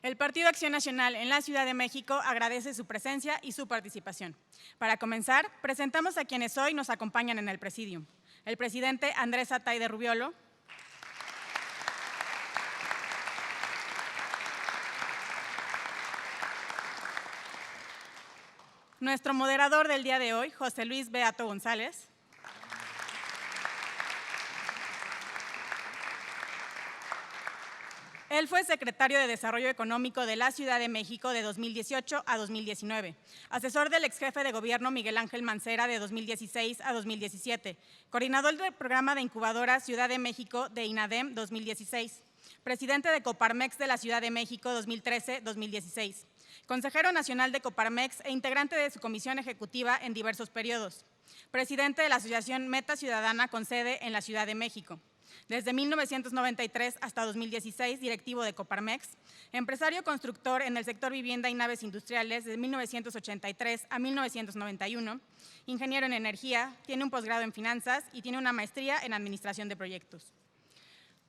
El Partido Acción Nacional en la Ciudad de México agradece su presencia y su participación. Para comenzar, presentamos a quienes hoy nos acompañan en el Presidium. El presidente Andrés Ataide Rubiolo, nuestro moderador del día de hoy, José Luis Beato González, él fue secretario de Desarrollo Económico de la Ciudad de México de 2018 a 2019, asesor del exjefe de gobierno Miguel Ángel Mancera de 2016 a 2017, coordinador del programa de incubadora Ciudad de México de INADEM 2016, presidente de Coparmex de la Ciudad de México 2013-2016, consejero nacional de Coparmex e integrante de su comisión ejecutiva en diversos periodos, presidente de la Asociación Meta Ciudadana con sede en la Ciudad de México. Desde 1993 hasta 2016, directivo de Coparmex, empresario constructor en el sector vivienda y naves industriales de 1983 a 1991, ingeniero en energía, tiene un posgrado en finanzas y tiene una maestría en administración de proyectos.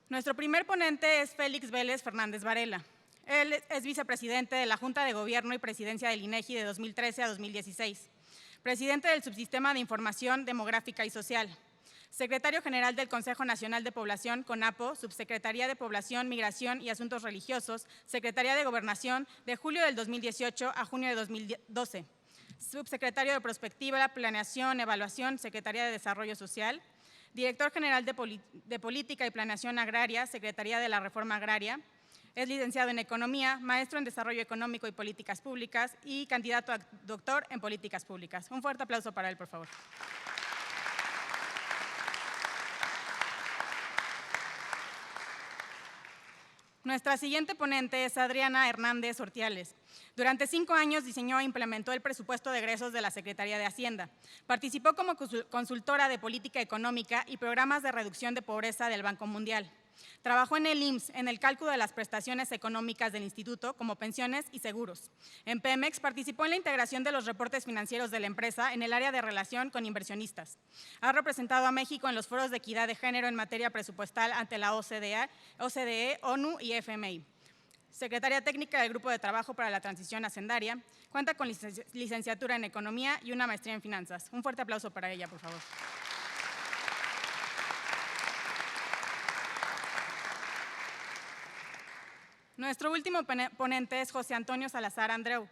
Nuestro primer ponente es Félix Vélez Fernández Varela. Él es vicepresidente de la Junta de Gobierno y Presidencia del INEGI de 2013 a 2016, presidente del Subsistema de Información Demográfica y Social, secretario general del Consejo Nacional de Población, CONAPO, Subsecretaría de Población, Migración y Asuntos Religiosos, Secretaría de Gobernación, de julio del 2018 a junio de 2012, subsecretario de Prospectiva, Planeación, Evaluación, Secretaría de Desarrollo Social, director general de Política y Planeación Agraria, Secretaría de la Reforma Agraria, es licenciado en Economía, maestro en Desarrollo Económico y Políticas Públicas y candidato a doctor en Políticas Públicas. Un fuerte aplauso para él, por favor. Nuestra siguiente ponente es Adriana Hernández Ortiales. Durante 5 años diseñó e implementó el presupuesto de egresos de la Secretaría de Hacienda. Participó como consultora de política económica y programas de reducción de pobreza del Banco Mundial. Trabajó en el IMSS en el cálculo de las prestaciones económicas del instituto como pensiones y seguros. En Pemex participó en la integración de los reportes financieros de la empresa en el área de relación con inversionistas. Ha representado a México en los foros de equidad de género en materia presupuestal ante la OCDE, ONU y FMI. Secretaria técnica del Grupo de Trabajo para la Transición Hacendaria, cuenta con licenciatura en Economía y una maestría en Finanzas. Un fuerte aplauso para ella, por favor. Nuestro último ponente es José Antonio Salazar Andreu.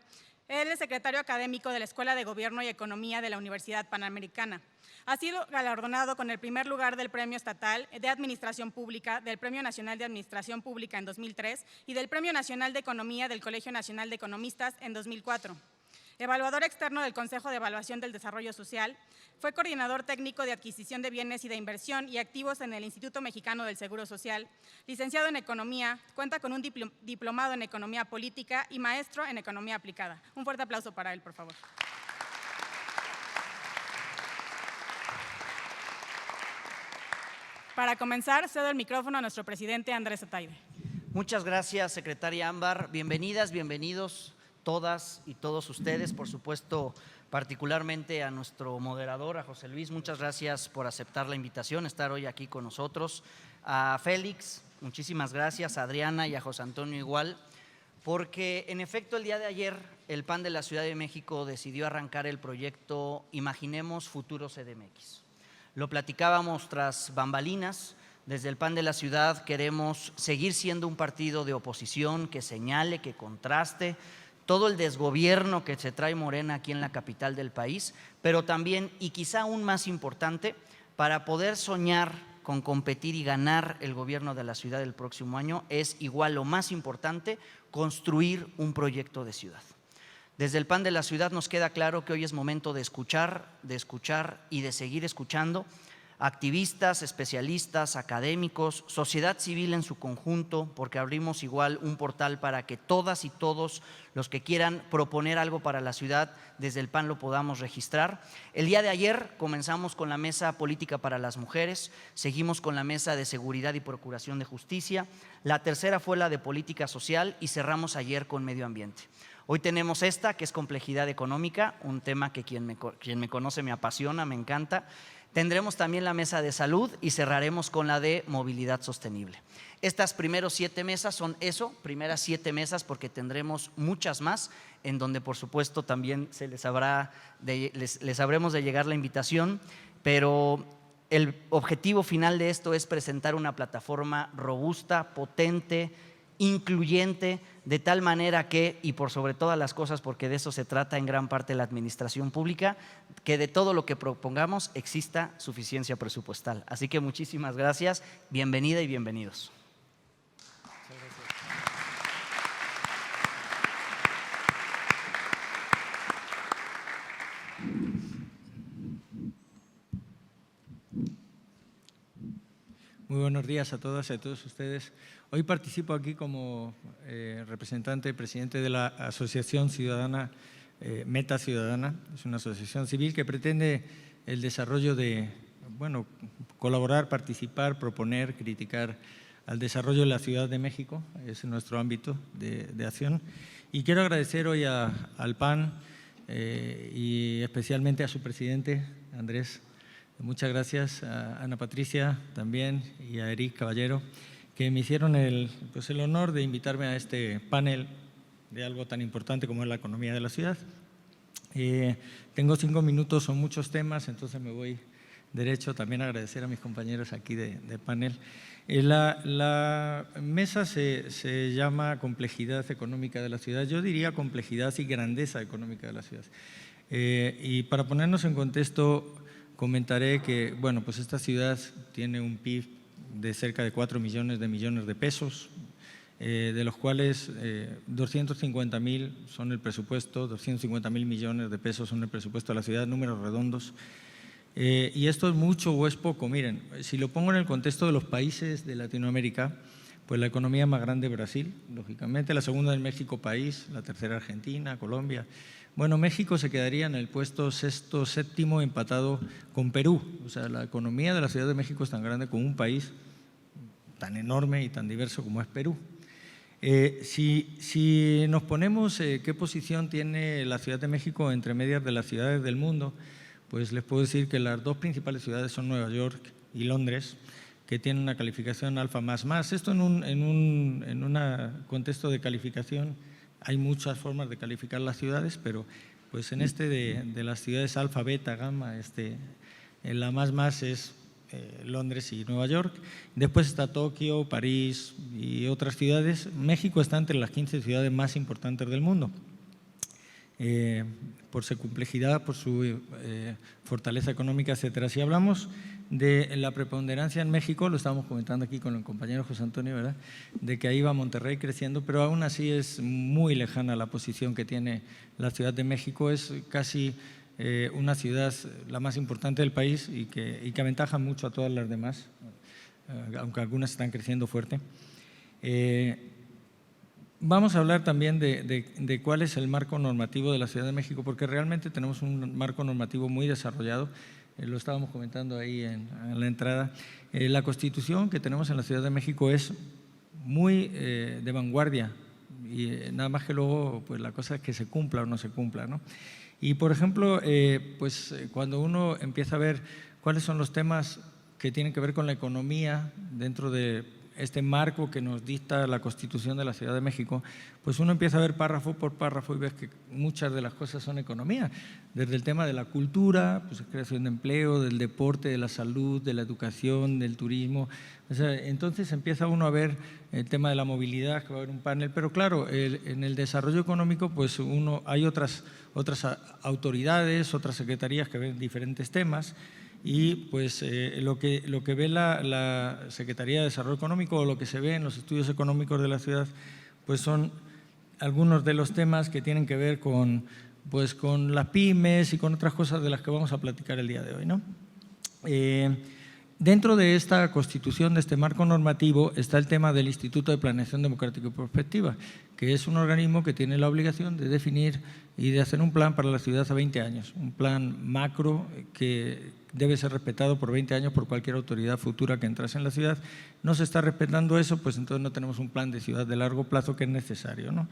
Él es secretario académico de la Escuela de Gobierno y Economía de la Universidad Panamericana. Ha sido galardonado con el primer lugar del Premio Estatal de Administración Pública, del Premio Nacional de Administración Pública en 2003 y del Premio Nacional de Economía del Colegio Nacional de Economistas en 2004. Evaluador externo del Consejo de Evaluación del Desarrollo Social, fue coordinador técnico de adquisición de bienes y de inversión y activos en el Instituto Mexicano del Seguro Social, licenciado en Economía, cuenta con un diplomado en Economía Política y maestro en Economía Aplicada. Un fuerte aplauso para él, por favor. Para comenzar, cedo el micrófono a nuestro presidente Andrés Ataide. Muchas gracias, secretaria Ámbar. Bienvenidas, bienvenidos todas y todos ustedes, por supuesto, particularmente a nuestro moderador, a José Luis. Muchas gracias por aceptar la invitación, estar hoy aquí con nosotros. A Félix, muchísimas gracias, a Adriana y a José Antonio igual, porque en efecto el día de ayer el PAN de la Ciudad de México decidió arrancar el proyecto Imaginemos Futuro CDMX. Lo platicábamos tras bambalinas. Desde el PAN de la Ciudad queremos seguir siendo un partido de oposición que señale, que contraste todo el desgobierno que se trae Morena aquí en la capital del país, pero también, y quizá aún más importante, para poder soñar con competir y ganar el gobierno de la ciudad el próximo año, es igual o más importante construir un proyecto de ciudad. Desde el PAN de la Ciudad nos queda claro que hoy es momento de escuchar y de seguir escuchando activistas, especialistas, académicos, sociedad civil en su conjunto, porque abrimos igual un portal para que todas y todos los que quieran proponer algo para la ciudad, desde el PAN lo podamos registrar. El día de ayer comenzamos con la Mesa Política para las Mujeres, seguimos con la Mesa de Seguridad y Procuración de Justicia, la tercera fue la de Política Social y cerramos ayer con Medio Ambiente. Hoy tenemos esta, que es complejidad económica, un tema que quien me conoce me apasiona, me encanta. Tendremos también la mesa de salud y cerraremos con la de movilidad sostenible. Estas primeros 7 mesas son eso, primeras 7 mesas, porque tendremos muchas más, en donde por supuesto también les habremos de llegar la invitación, pero el objetivo final de esto es presentar una plataforma robusta, potente, incluyente, de tal manera que, y por sobre todas las cosas, porque de eso se trata en gran parte la administración pública, que de todo lo que propongamos exista suficiencia presupuestal. Así que muchísimas gracias, bienvenida y bienvenidos. Muy buenos días a todas y a todos ustedes. Hoy participo aquí como representante, presidente de la Asociación Ciudadana Meta Ciudadana. Es una asociación civil que pretende el desarrollo de, bueno, colaborar, participar, proponer, criticar al desarrollo de la Ciudad de México. Es nuestro ámbito de acción. Y quiero agradecer hoy al PAN y especialmente a su presidente, Andrés. Muchas gracias a Ana Patricia también y a Eric Caballero, que me hicieron el honor de invitarme a este panel de algo tan importante como es la economía de la ciudad. Tengo 5 minutos, son muchos temas, entonces me voy derecho. También agradecer a mis compañeros aquí de panel. La mesa se llama Complejidad Económica de la Ciudad. Yo diría complejidad y grandeza económica de la ciudad. Y para ponernos en contexto, comentaré que, bueno, pues esta ciudad tiene un PIB de cerca de 4 millones de pesos, de los cuales 250.000 son el presupuesto, 250.000 millones de pesos son el presupuesto de la ciudad, números redondos. Y esto es mucho o es poco. Miren, si lo pongo en el contexto de los países de Latinoamérica, pues la economía más grande es Brasil, lógicamente, la segunda es México país, la tercera Argentina, Colombia. Bueno, México se quedaría en el puesto 6º, 7º, empatado con Perú. O sea, la economía de la Ciudad de México es tan grande como un país tan enorme y tan diverso como es Perú. Si nos ponemos qué posición tiene la Ciudad de México entre medias de las ciudades del mundo, pues les puedo decir que las 2 principales ciudades son Nueva York y Londres, que tienen una calificación alfa más. Esto en un contexto de calificación. Hay muchas formas de calificar las ciudades, pero pues en de las ciudades alfa, beta, gamma, la más es Londres y Nueva York. Después está Tokio, París y otras ciudades. México está entre las 15 ciudades más importantes del mundo, por su complejidad, por su fortaleza económica, etcétera. Si hablamos de la preponderancia en México, lo estábamos comentando aquí con el compañero José Antonio, ¿verdad?, de que ahí va Monterrey creciendo, pero aún así es muy lejana la posición que tiene la Ciudad de México. Es casi una ciudad la más importante del país y que aventaja mucho a todas las demás, aunque algunas están creciendo fuerte. Vamos a hablar también de cuál es el marco normativo de la Ciudad de México, porque realmente tenemos un marco normativo muy desarrollado. Lo estábamos comentando ahí en la entrada. La Constitución que tenemos en la Ciudad de México es muy de vanguardia y nada más que luego pues la cosa es que se cumpla o no se cumpla, ¿no? Y por ejemplo, cuando uno empieza a ver cuáles son los temas que tienen que ver con la economía dentro de este marco que nos dicta la Constitución de la Ciudad de México, pues uno empieza a ver párrafo por párrafo y ves que muchas de las cosas son economía, desde el tema de la cultura, pues creación de empleo, del deporte, de la salud, de la educación, del turismo. O sea, entonces empieza uno a ver el tema de la movilidad, que va a haber un panel, pero claro, en el desarrollo económico pues hay otras autoridades, otras secretarías que ven diferentes temas. Y pues lo que ve la Secretaría de Desarrollo Económico o lo que se ve en los estudios económicos de la ciudad, pues son algunos de los temas que tienen que ver con las pymes y con otras cosas de las que vamos a platicar el día de hoy, ¿no? Dentro de esta Constitución, de este marco normativo, está el tema del Instituto de Planeación Democrática y Prospectiva, que es un organismo que tiene la obligación de definir y de hacer un plan para la ciudad a 20 años, un plan macro que debe ser respetado por 20 años por cualquier autoridad futura que entrase en la ciudad. No se está respetando eso, pues entonces no tenemos un plan de ciudad de largo plazo que es necesario, ¿no?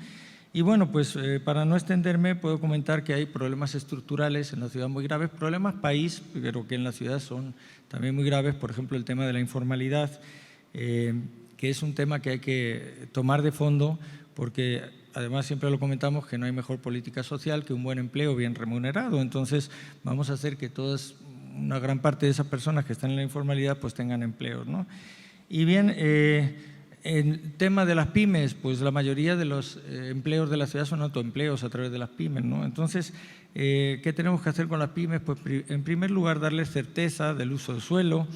Y bueno, pues para no extenderme, puedo comentar que hay problemas estructurales en la ciudad muy graves, problemas país, pero que en la ciudad son también muy graves, por ejemplo, el tema de la informalidad, que que es un tema que hay que tomar de fondo, porque además siempre lo comentamos que no hay mejor política social que un buen empleo bien remunerado. Entonces vamos a hacer que una gran parte de esas personas que están en la informalidad pues tengan empleos, ¿no? Y bien, el tema de las pymes, pues la mayoría de los empleos de la ciudad son autoempleos a través de las pymes, ¿no? Entonces, ¿qué tenemos que hacer con las pymes? Pues en primer lugar darles certeza del uso del suelo,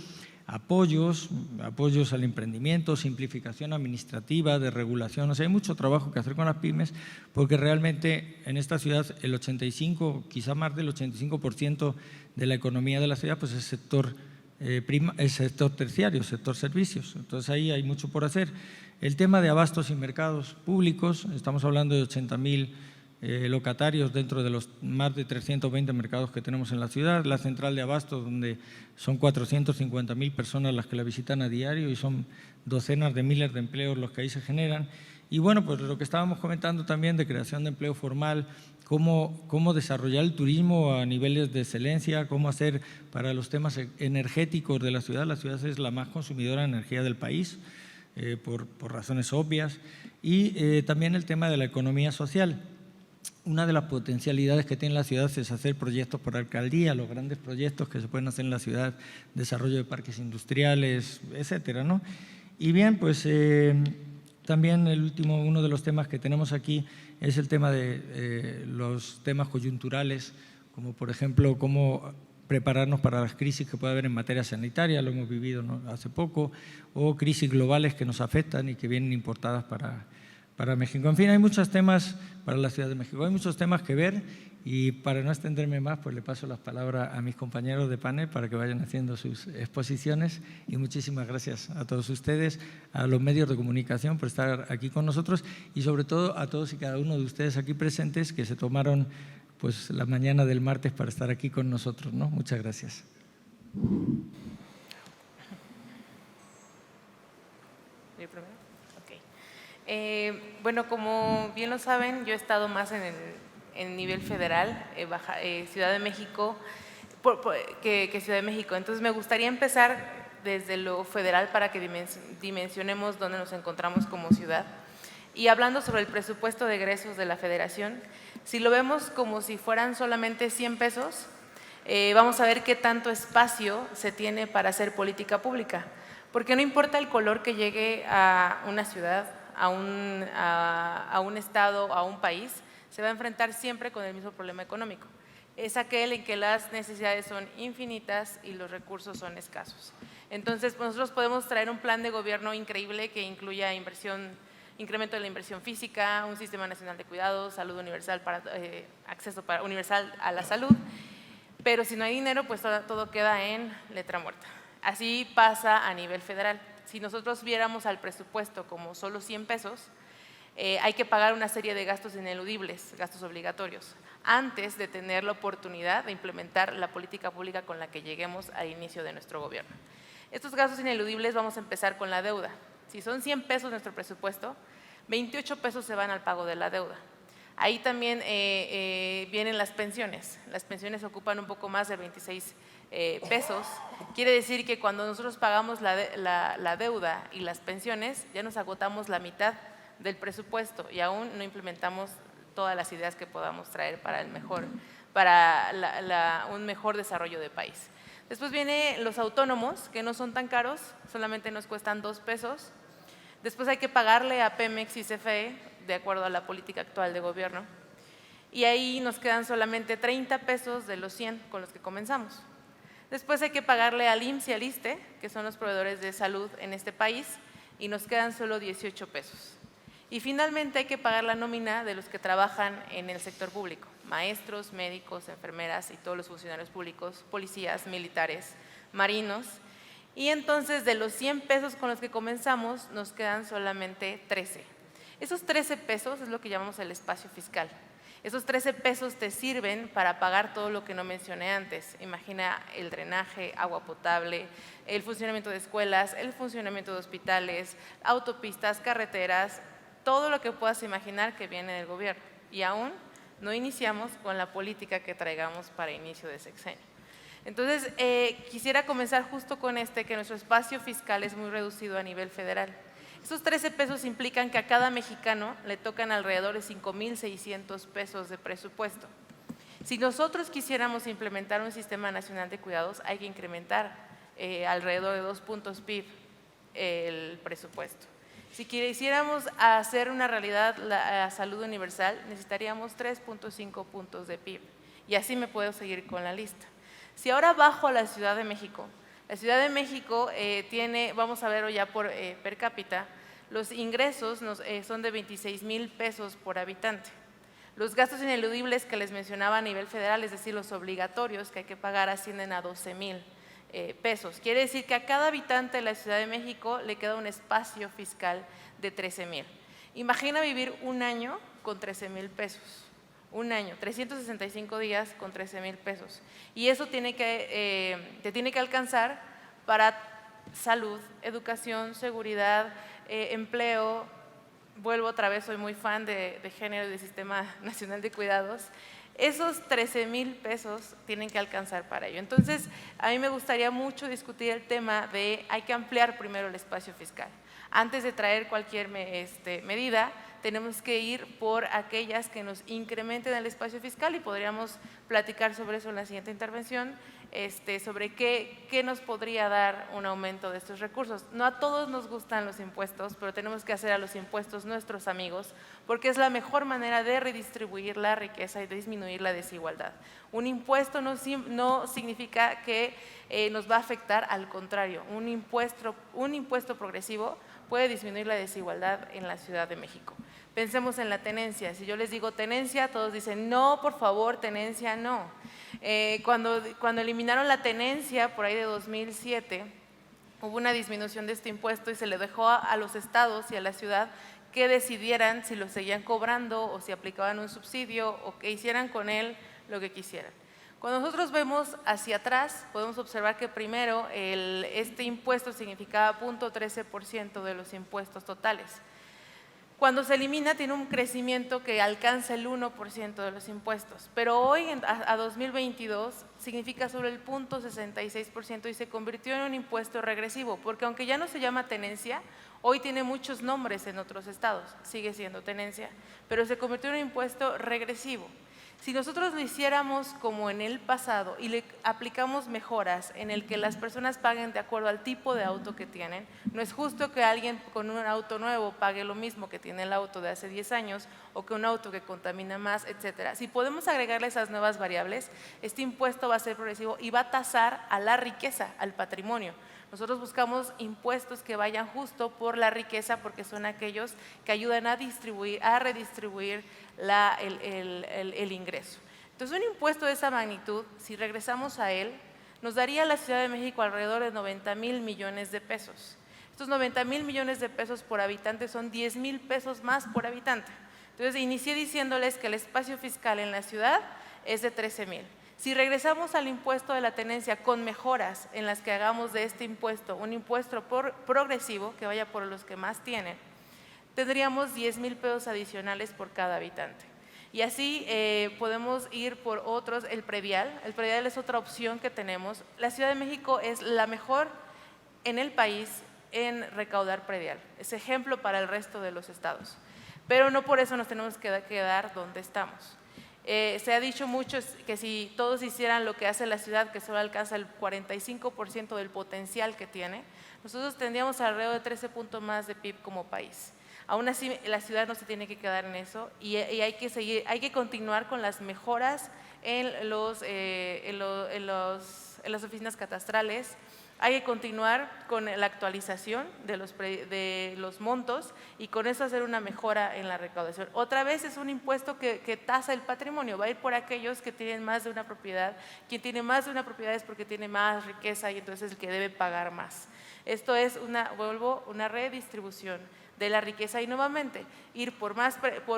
apoyos al emprendimiento, simplificación administrativa, de regulación. O sea, hay mucho trabajo que hacer con las pymes porque realmente en esta ciudad el 85, quizá más del 85% de la economía de la ciudad pues es sector terciario, sector servicios. Entonces ahí hay mucho por hacer. El tema de abastos y mercados públicos, estamos hablando de 80.000 locatarios dentro de los más de 320 mercados que tenemos en la ciudad, la central de abastos donde son 450.000 personas las que la visitan a diario y son docenas de miles de empleos los que ahí se generan. Y bueno, pues lo que estábamos comentando también de creación de empleo formal, cómo desarrollar el turismo a niveles de excelencia, cómo hacer para los temas energéticos de la ciudad. La ciudad es la más consumidora de energía del país, por razones obvias, y también el tema de la economía social. Una de las potencialidades que tiene la ciudad es hacer proyectos por alcaldía, los grandes proyectos que se pueden hacer en la ciudad, desarrollo de parques industriales, etcétera, ¿no? Y bien, pues también uno de los temas que tenemos aquí es el tema de los temas coyunturales, como por ejemplo cómo prepararnos para las crisis que puede haber en materia sanitaria, lo hemos vivido, ¿no?, hace poco, o crisis globales que nos afectan y que vienen importadas para México. En fin, hay muchos temas para la Ciudad de México, hay muchos temas que ver y para no extenderme más, pues le paso las palabras a mis compañeros de panel para que vayan haciendo sus exposiciones y muchísimas gracias a todos ustedes, a los medios de comunicación por estar aquí con nosotros y sobre todo a todos y cada uno de ustedes aquí presentes que se tomaron pues la mañana del martes para estar aquí con nosotros, ¿no? Muchas gracias. Bueno, como bien lo saben, yo he estado más en el nivel federal, Ciudad de México, que Ciudad de México. Entonces, me gustaría empezar desde lo federal para que dimensionemos dónde nos encontramos como ciudad. Y hablando sobre el presupuesto de egresos de la Federación, si lo vemos como si fueran solamente 100 pesos, vamos a ver qué tanto espacio se tiene para hacer política pública. Porque no importa el color que llegue a una ciudad, a un estado, a un país, se va a enfrentar siempre con el mismo problema económico. Es aquel en que las necesidades son infinitas y los recursos son escasos. Entonces, pues nosotros podemos traer un plan de gobierno increíble que incluya incremento de la inversión física, un sistema nacional de cuidados, salud universal, acceso universal a la salud, pero si no hay dinero, pues todo queda en letra muerta. Así pasa a nivel federal. Si nosotros viéramos al presupuesto como solo 100 pesos, hay que pagar una serie de gastos ineludibles, gastos obligatorios, antes de tener la oportunidad de implementar la política pública con la que lleguemos al inicio de nuestro gobierno. Estos gastos ineludibles vamos a empezar con la deuda. Si son 100 pesos nuestro presupuesto, 28 pesos se van al pago de la deuda. Ahí también vienen las pensiones. Las pensiones ocupan un poco más de 26 pesos. Quiere decir que cuando nosotros pagamos la deuda y las pensiones, ya nos agotamos la mitad del presupuesto y aún no implementamos todas las ideas que podamos traer para un mejor desarrollo de país. Después vienen los autónomos, que no son tan caros, solamente nos cuestan 2 pesos. Después hay que pagarle a Pemex y CFE, de acuerdo a la política actual de gobierno. Y ahí nos quedan solamente 30 pesos de los 100 con los que comenzamos. Después hay que pagarle al IMSS y al ISSSTE, que son los proveedores de salud en este país, y nos quedan solo 18 pesos. Y finalmente hay que pagar la nómina de los que trabajan en el sector público, maestros, médicos, enfermeras y todos los funcionarios públicos, policías, militares, marinos. Y entonces de los 100 pesos con los que comenzamos nos quedan solamente 13. Esos 13 pesos es lo que llamamos el espacio fiscal. Esos 13 pesos te sirven para pagar todo lo que no mencioné antes. Imagina el drenaje, agua potable, el funcionamiento de escuelas, el funcionamiento de hospitales, autopistas, carreteras, todo lo que puedas imaginar que viene del gobierno. Y aún no iniciamos con la política que traigamos para inicio de sexenio. Entonces, quisiera comenzar justo con que nuestro espacio fiscal es muy reducido a nivel federal. Esos 13 pesos implican que a cada mexicano le tocan alrededor de 5,600 pesos de presupuesto. Si nosotros quisiéramos implementar un sistema nacional de cuidados, hay que incrementar alrededor de 2 puntos PIB el presupuesto. Si quisiéramos hacer una realidad la salud universal, necesitaríamos 3.5 puntos de PIB. Y así me puedo seguir con la lista. Si ahora bajo a la Ciudad de México, la Ciudad de México tiene, vamos a verlo ya por per cápita, los ingresos son de 26,000 pesos por habitante. Los gastos ineludibles que les mencionaba a nivel federal, es decir, los obligatorios que hay que pagar, ascienden a 12,000 pesos. Quiere decir que a cada habitante de la Ciudad de México le queda un espacio fiscal de 13,000. Imagina vivir un año con 13,000 pesos. Un año, 365 días con 13,000 pesos. Y eso te tiene que alcanzar para salud, educación, seguridad, empleo. Vuelvo otra vez, soy muy fan de género y del Sistema Nacional de Cuidados. Esos 13,000 pesos tienen que alcanzar para ello. Entonces, a mí me gustaría mucho discutir el tema de hay que ampliar primero el espacio fiscal. Antes de traer cualquier medida, tenemos que ir por aquellas que nos incrementen el espacio fiscal y podríamos platicar sobre eso en la siguiente intervención, sobre qué nos podría dar un aumento de estos recursos. No a todos nos gustan los impuestos, pero tenemos que hacer a los impuestos nuestros amigos, porque es la mejor manera de redistribuir la riqueza y de disminuir la desigualdad. Un impuesto no significa que nos va a afectar, al contrario, un impuesto progresivo puede disminuir la desigualdad en la Ciudad de México. Pensemos en la tenencia. Si yo les digo tenencia, todos dicen, no, por favor, tenencia no. Cuando eliminaron la tenencia, por ahí de 2007, hubo una disminución de este impuesto y se le dejó a los estados y a la ciudad que decidieran si lo seguían cobrando o si aplicaban un subsidio o que hicieran con él lo que quisieran. Cuando nosotros vemos hacia atrás, podemos observar que primero este impuesto significaba 0.13% de los impuestos totales. Cuando se elimina, tiene un crecimiento que alcanza el 1% de los impuestos, pero hoy, a 2022, significa sobre el 0.66% y se convirtió en un impuesto regresivo, porque aunque ya no se llama tenencia, hoy tiene muchos nombres en otros estados, sigue siendo tenencia, pero se convirtió en un impuesto regresivo. Si nosotros lo hiciéramos como en el pasado y le aplicamos mejoras en el que las personas paguen de acuerdo al tipo de auto que tienen, no es justo que alguien con un auto nuevo pague lo mismo que tiene el auto de hace 10 años o que un auto que contamina más, etcétera. Si podemos agregarle esas nuevas variables, este impuesto va a ser progresivo y va a tasar a la riqueza, al patrimonio. Nosotros buscamos impuestos que vayan justo por la riqueza porque son aquellos que ayudan a redistribuir el ingreso. Entonces, un impuesto de esa magnitud, si regresamos a él, nos daría a la Ciudad de México alrededor de 90,000 millones de pesos. Estos 90,000 millones de pesos por habitante son 10,000 pesos más por habitante. Entonces, inicié diciéndoles que el espacio fiscal en la ciudad es de 13,000. Si regresamos al impuesto de la tenencia con mejoras en las que hagamos de este impuesto un impuesto progresivo que vaya por los que más tienen, tendríamos 10,000 pesos adicionales por cada habitante. Y así podemos ir por otros, el predial. El predial es otra opción que tenemos. La Ciudad de México es la mejor en el país en recaudar predial. Es ejemplo para el resto de los estados. Pero no por eso nos tenemos que quedar donde estamos. Se ha dicho mucho que si todos hicieran lo que hace la ciudad, que solo alcanza el 45% del potencial que tiene, nosotros tendríamos alrededor de 13 puntos más de PIB como país. Aún así, la ciudad no se tiene que quedar en eso y hay que continuar con las mejoras en las oficinas catastrales. Hay que continuar con la actualización de los montos y con eso hacer una mejora en la recaudación. Otra vez es un impuesto que tasa el patrimonio, va a ir por aquellos que tienen más de una propiedad. Quien tiene más de una propiedad es porque tiene más riqueza y entonces es el que debe pagar más. Esto es una redistribución de la riqueza y nuevamente ir por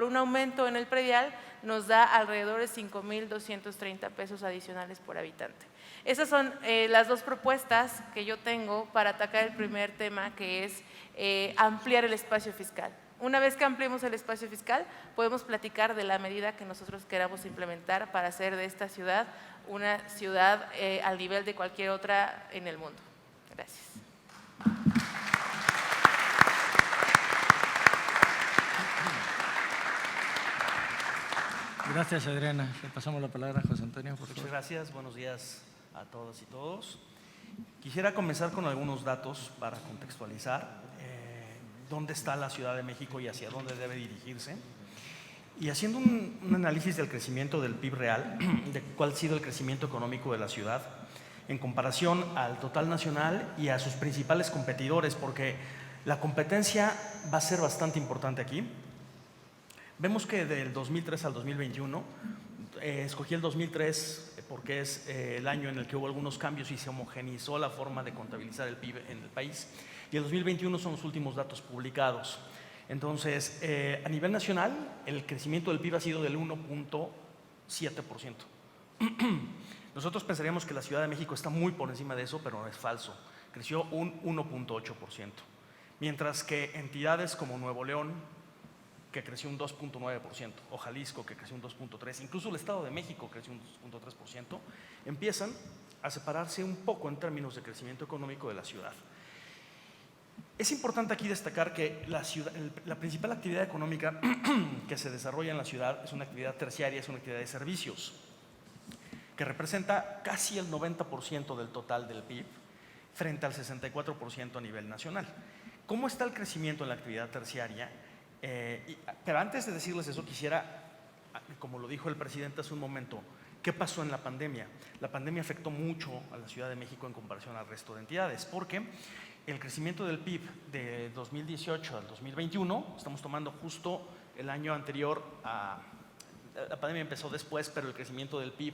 un aumento en el predial nos da alrededor de 5,230 pesos adicionales por habitante. Esas son las dos propuestas que yo tengo para atacar el primer tema, que es ampliar el espacio fiscal. Una vez que ampliemos el espacio fiscal, podemos platicar de la medida que nosotros queramos implementar para hacer de esta ciudad una ciudad al nivel de cualquier otra en el mundo. Gracias. Gracias, Adriana. Le pasamos la palabra a José Antonio, por Muchas favor. gracias, buenos días a todas y todos. Quisiera comenzar con algunos datos para contextualizar dónde está la Ciudad de México y hacia dónde debe dirigirse. Y haciendo un análisis del crecimiento del PIB real, de cuál ha sido el crecimiento económico de la ciudad, en comparación al total nacional y a sus principales competidores, porque la competencia va a ser bastante importante aquí. Vemos que del 2003 al 2021, escogí el 2003 porque es el año en el que hubo algunos cambios y se homogeneizó la forma de contabilizar el PIB en el país, y el 2021 son los últimos datos publicados. Entonces, a nivel nacional, el crecimiento del PIB ha sido del 1.7%. Nosotros pensaríamos que la Ciudad de México está muy por encima de eso, pero no es falso. Creció un 1.8%. Mientras que entidades como Nuevo León, que creció un 2.9%, o Jalisco, que creció un 2.3%, incluso el Estado de México creció un 2.3%, empiezan a separarse un poco en términos de crecimiento económico de la ciudad. Es importante aquí destacar que la principal actividad económica que se desarrolla en la ciudad es una actividad terciaria, es una actividad de servicios, que representa casi el 90% del total del PIB, frente al 64% a nivel nacional. ¿Cómo está el crecimiento en la actividad terciaria? Pero antes de decirles eso, quisiera, como lo dijo el presidente hace un momento, ¿qué pasó en la pandemia? La pandemia afectó mucho a la Ciudad de México en comparación al resto de entidades, porque el crecimiento del PIB de 2018 al 2021, estamos tomando justo el año anterior a… La pandemia empezó después, pero el crecimiento del PIB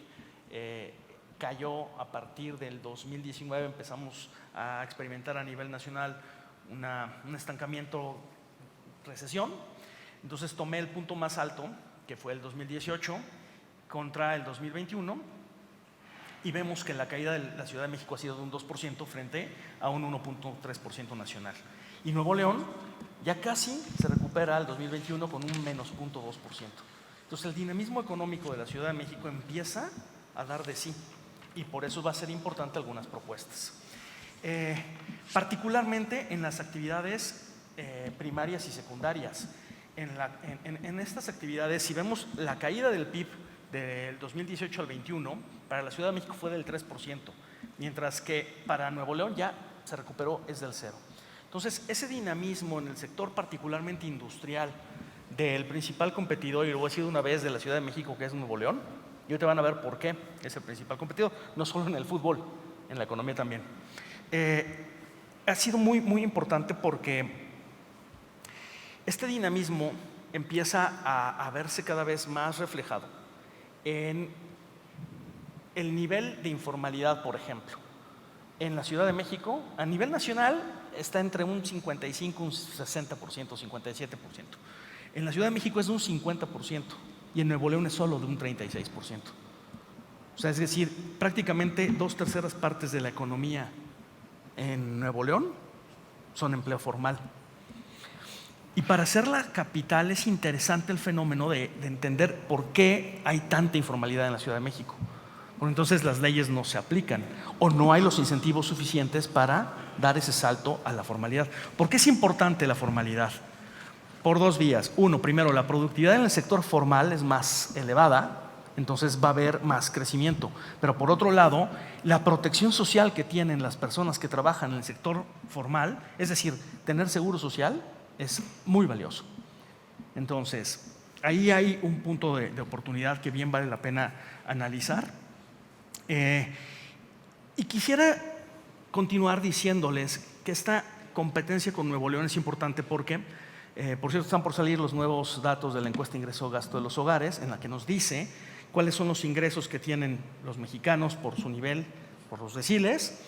cayó a partir del 2019, empezamos a experimentar a nivel nacional un estancamiento, recesión. Entonces tomé el punto más alto, que fue el 2018, contra el 2021, y vemos que la caída de la Ciudad de México ha sido de un 2% frente a un 1.3% nacional. Y Nuevo León ya casi se recupera al 2021 con un menos 0.2%. Entonces el dinamismo económico de la Ciudad de México empieza a dar de sí, y por eso va a ser importante algunas propuestas. Particularmente en las actividades primarias y secundarias. En estas actividades, si vemos la caída del PIB del 2018 al 21, para la Ciudad de México fue del 3%, mientras que para Nuevo León ya se recuperó, es del 0%. Entonces, ese dinamismo en el sector particularmente industrial del principal competidor, y lo voy a decir una vez, de la Ciudad de México, que es Nuevo León, y ahorita van a ver por qué es el principal competidor, no solo en el fútbol, en la economía también. Ha sido muy, muy importante porque este dinamismo empieza a verse cada vez más reflejado en el nivel de informalidad, por ejemplo. En la Ciudad de México, a nivel nacional, está entre un 55, un 60%, 57%. En la Ciudad de México es de un 50%, y en Nuevo León es solo de un 36%. O sea, es decir, prácticamente 2/3 partes de la economía en Nuevo León son empleo formal. Y para ser la capital es interesante el fenómeno de entender por qué hay tanta informalidad en la Ciudad de México. Porque entonces las leyes no se aplican o no hay los incentivos suficientes para dar ese salto a la formalidad. ¿Por qué es importante la formalidad? Por dos vías. Uno, primero, la productividad en el sector formal es más elevada, entonces va a haber más crecimiento. Pero por otro lado, la protección social que tienen las personas que trabajan en el sector formal, es decir, tener seguro social, es muy valioso. Entonces, ahí hay un punto de oportunidad que bien vale la pena analizar. Y quisiera continuar diciéndoles que esta competencia con Nuevo León es importante porque, por cierto, están por salir los nuevos datos de la encuesta ingreso-gasto de los hogares, en la que nos dice cuáles son los ingresos que tienen los mexicanos por su nivel, por los deciles,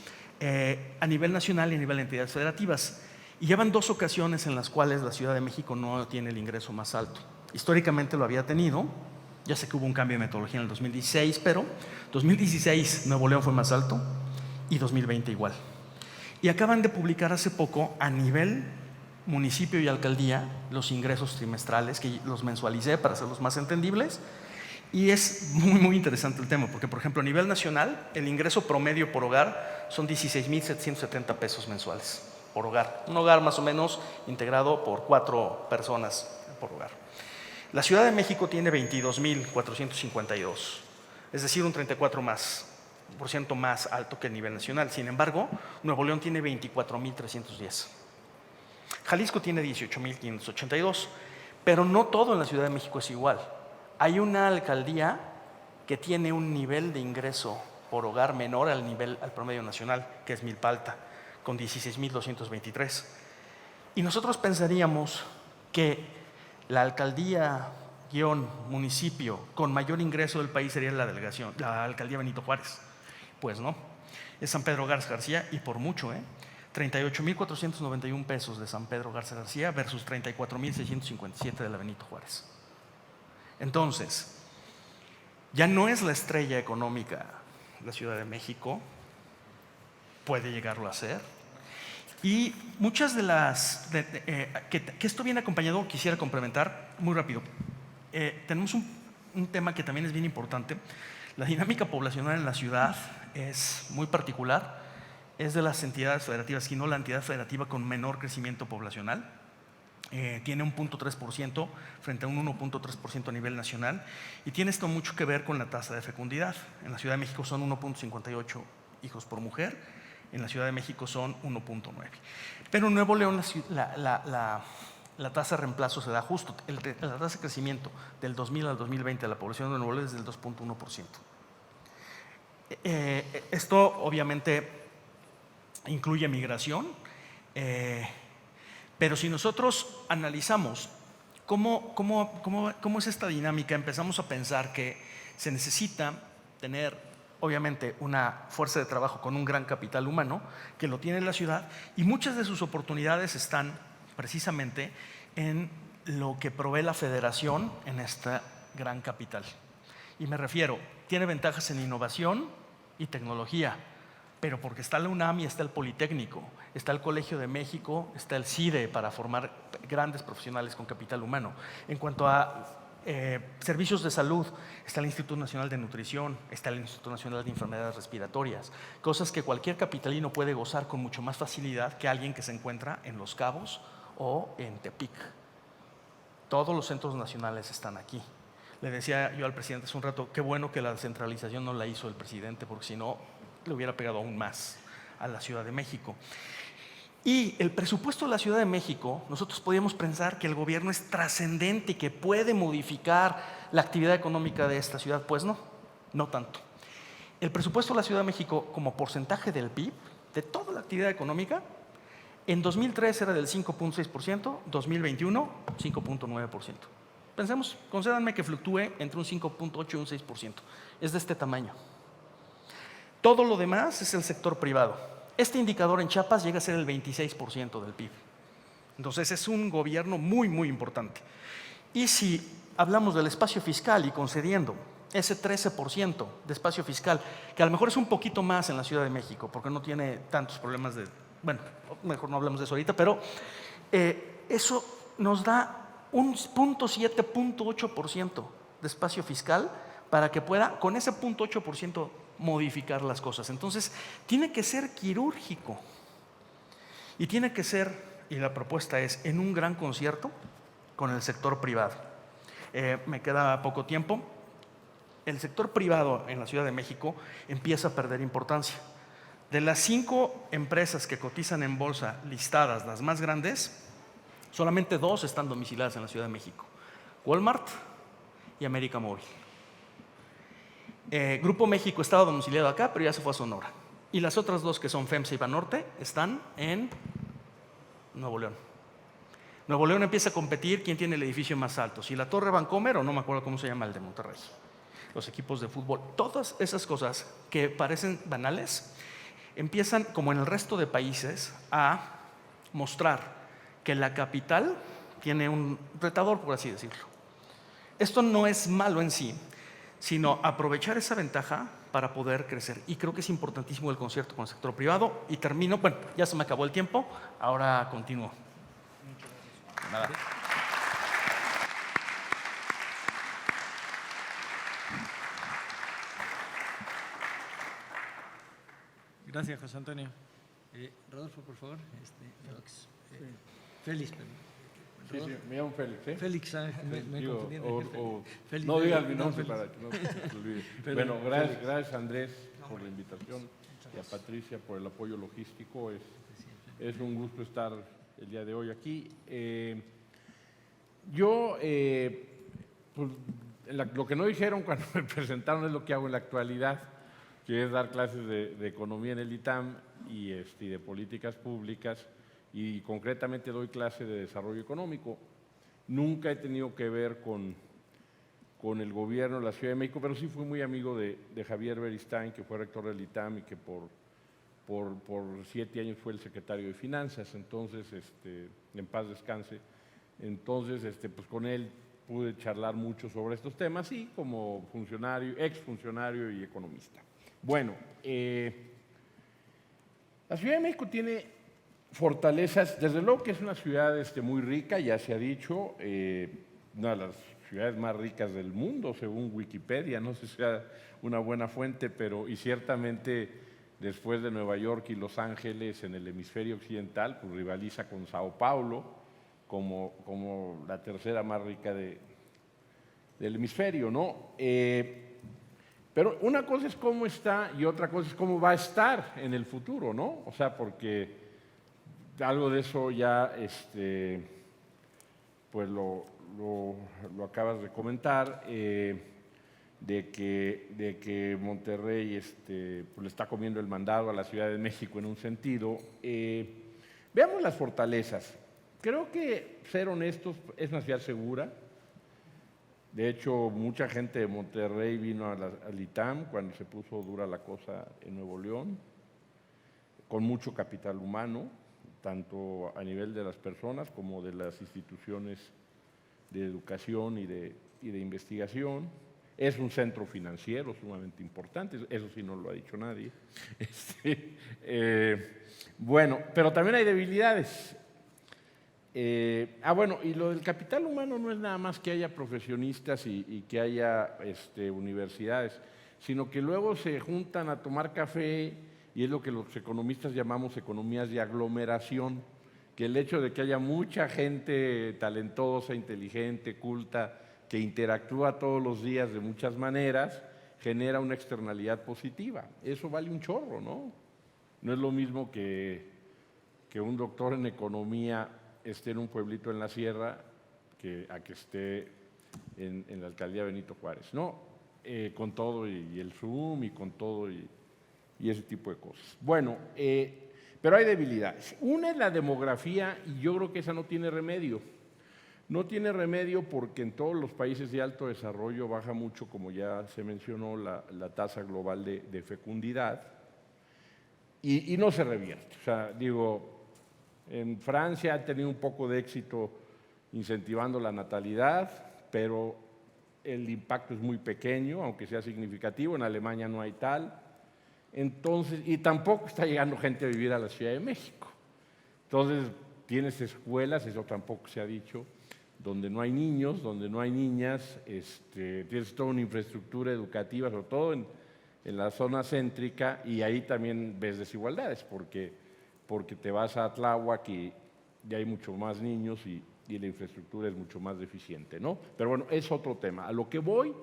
a nivel nacional y a nivel de entidades federativas. Y llevan 2 ocasiones en las cuales la Ciudad de México no tiene el ingreso más alto. Históricamente lo había tenido, ya sé que hubo un cambio de metodología en el 2016, pero 2016 Nuevo León fue más alto y 2020 igual. Y acaban de publicar hace poco a nivel municipio y alcaldía los ingresos trimestrales, que los mensualicé para hacerlos más entendibles, y es muy, muy interesante el tema, porque por ejemplo a nivel nacional el ingreso promedio por hogar son 16,770 pesos mensuales por hogar. Un hogar más o menos integrado por 4 personas por hogar. La Ciudad de México tiene 22,452, es decir, un 34% más alto que el nivel nacional. Sin embargo, Nuevo León tiene 24,310. Jalisco tiene 18,582, pero no todo en la Ciudad de México es igual. Hay una alcaldía que tiene un nivel de ingreso por hogar menor al promedio nacional, que es Milpa, con 16,223. Y nosotros pensaríamos que la alcaldía municipio con mayor ingreso del país sería la alcaldía Benito Juárez. Pues no, es San Pedro Garza García, y por mucho, 38,491 pesos de San Pedro Garza García versus 34,657 de la Benito Juárez. Entonces, ya no es la estrella económica la Ciudad de México, puede llegarlo a ser. Y muchas de las… que esto viene acompañado, quisiera complementar muy rápido. Tenemos un tema que también es bien importante. La dinámica poblacional en la ciudad es muy particular. Es de las entidades federativas, si no la entidad federativa con menor crecimiento poblacional. Tiene un 0,3% frente a un 1,3% a nivel nacional. Y tiene esto mucho que ver con la tasa de fecundidad. En la Ciudad de México son 1,58 hijos por mujer. En la Ciudad de México son 1,9. Pero en Nuevo León la tasa de reemplazo se da justo. La tasa de crecimiento del 2000 al 2020 de la población de Nuevo León es del 2,1%. Esto obviamente incluye migración, pero si nosotros analizamos cómo es esta dinámica, empezamos a pensar que se necesita tener obviamente una fuerza de trabajo con un gran capital humano, que lo tiene la ciudad, y muchas de sus oportunidades están precisamente en lo que provee la federación en esta gran capital. Y me refiero, tiene ventajas en innovación y tecnología, pero porque está la UNAM y está el Politécnico, está el Colegio de México, está el CIDE para formar grandes profesionales con capital humano. En cuanto a servicios de salud, está el Instituto Nacional de Nutrición, está el Instituto Nacional de Enfermedades Respiratorias, cosas que cualquier capitalino puede gozar con mucho más facilidad que alguien que se encuentra en Los Cabos o en Tepic. Todos los centros nacionales están aquí. Le decía yo al presidente hace un rato, qué bueno que la descentralización no la hizo el presidente, porque si no, le hubiera pegado aún más a la Ciudad de México. Y el presupuesto de la Ciudad de México, nosotros podíamos pensar que el gobierno es trascendente y que puede modificar la actividad económica de esta ciudad. Pues no, no tanto. El presupuesto de la Ciudad de México como porcentaje del PIB, de toda la actividad económica, en 2003 era del 5,6%, 2021 5,9%. Pensemos, concédanme que fluctúe entre un 5,8 y un 6%. Es de este tamaño. Todo lo demás es el sector privado. Este indicador en Chiapas llega a ser el 26% del PIB. Entonces es un gobierno muy, muy importante. Y si hablamos del espacio fiscal y concediendo ese 13% de espacio fiscal, que a lo mejor es un poquito más en la Ciudad de México, porque no tiene tantos problemas de… Bueno, mejor no hablamos de eso ahorita, pero eso nos da un 0,7, 0,8% de espacio fiscal para que pueda, con ese 0,8%, modificar las cosas. Entonces, tiene que ser quirúrgico y tiene que ser, y la propuesta es, en un gran concierto con el sector privado. Me queda poco tiempo. El sector privado en la Ciudad de México empieza a perder importancia. De las 5 empresas que cotizan en bolsa listadas, las más grandes, solamente 2 están domiciliadas en la Ciudad de México: Walmart y América Móvil. Grupo México estaba domiciliado acá, pero ya se fue a Sonora. Y las otras 2, que son FEMSA y Banorte, están en Nuevo León. Nuevo León empieza a competir quién tiene el edificio más alto, si la Torre Vancomer o no me acuerdo cómo se llama el de Monterrey. Los equipos de fútbol, todas esas cosas que parecen banales, empiezan, como en el resto de países, a mostrar que la capital tiene un retador, por así decirlo. Esto no es malo en sí, sino aprovechar esa ventaja para poder crecer. Y creo que es importantísimo el concierto con el sector privado. Y termino, bueno, ya se me acabó el tiempo, ahora continúo. Nada. Gracias, José Antonio. Rodolfo, por favor. Félix, perdón. Sí, me llamo Félix. Félix, me Digo, confundí de jefe. Félix, no digas mi no, nombre Félix. para que no se te olvide. Pero, Bueno, gracias Andrés por la invitación y a Patricia por el apoyo logístico. Es un gusto estar el día de hoy aquí. Pues, lo que no dijeron cuando me presentaron es lo que hago en la actualidad, que es dar clases de economía en el ITAM y de políticas públicas, y concretamente doy clase de desarrollo económico. Nunca he tenido que ver con el gobierno de la Ciudad de México, pero sí fui muy amigo de Javier Beristain, que fue rector del ITAM y que por 7 años fue el secretario de Finanzas, entonces, en paz descanse. Entonces, pues con él pude charlar mucho sobre estos temas, y como funcionario, exfuncionario y economista. Bueno, la Ciudad de México tiene fortalezas, desde luego que es una ciudad muy rica, ya se ha dicho, una de las ciudades más ricas del mundo, según Wikipedia, no sé si sea una buena fuente, pero y ciertamente después de Nueva York y Los Ángeles en el hemisferio occidental, pues rivaliza con Sao Paulo como la tercera más rica del hemisferio, ¿no? Pero una cosa es cómo está y otra cosa es cómo va a estar en el futuro, ¿no? O sea, porque algo de eso ya, pues lo acabas de comentar, de que Monterrey pues le está comiendo el mandado a la Ciudad de México en un sentido. Veamos las fortalezas. Creo que, ser honestos, es una ciudad segura. De hecho, mucha gente de Monterrey vino al ITAM cuando se puso dura la cosa en Nuevo León, con mucho capital humano, tanto a nivel de las personas como de las instituciones de educación y de investigación. Es un centro financiero sumamente importante, eso sí no lo ha dicho nadie. Bueno, pero también hay debilidades. Bueno, y lo del capital humano no es nada más que haya profesionistas y que haya universidades, sino que luego se juntan a tomar café, y es lo que los economistas llamamos economías de aglomeración, que el hecho de que haya mucha gente talentosa, inteligente, culta, que interactúa todos los días de muchas maneras, genera una externalidad positiva. Eso vale un chorro, ¿no? No es lo mismo que un doctor en economía esté en un pueblito en la sierra a que esté en la alcaldía Benito Juárez, ¿no? Con todo y el Zoom y con todo y ese tipo de cosas. Bueno, pero hay debilidades. Una es la demografía, y yo creo que esa no tiene remedio. No tiene remedio porque en todos los países de alto desarrollo baja mucho, como ya se mencionó, la tasa global de fecundidad, y no se revierte. O sea, digo, en Francia ha tenido un poco de éxito incentivando la natalidad, pero el impacto es muy pequeño, aunque sea significativo. En Alemania no hay tal. Entonces, y tampoco está llegando gente a vivir a la Ciudad de México. Entonces, tienes escuelas, eso tampoco se ha dicho, donde no hay niños, donde no hay niñas, tienes toda una infraestructura educativa, sobre todo en la zona céntrica, y ahí también ves desigualdades, porque te vas a Tláhuac y ya hay mucho más niños y la infraestructura es mucho más deficiente, ¿no? Pero bueno, es otro tema. A lo que voy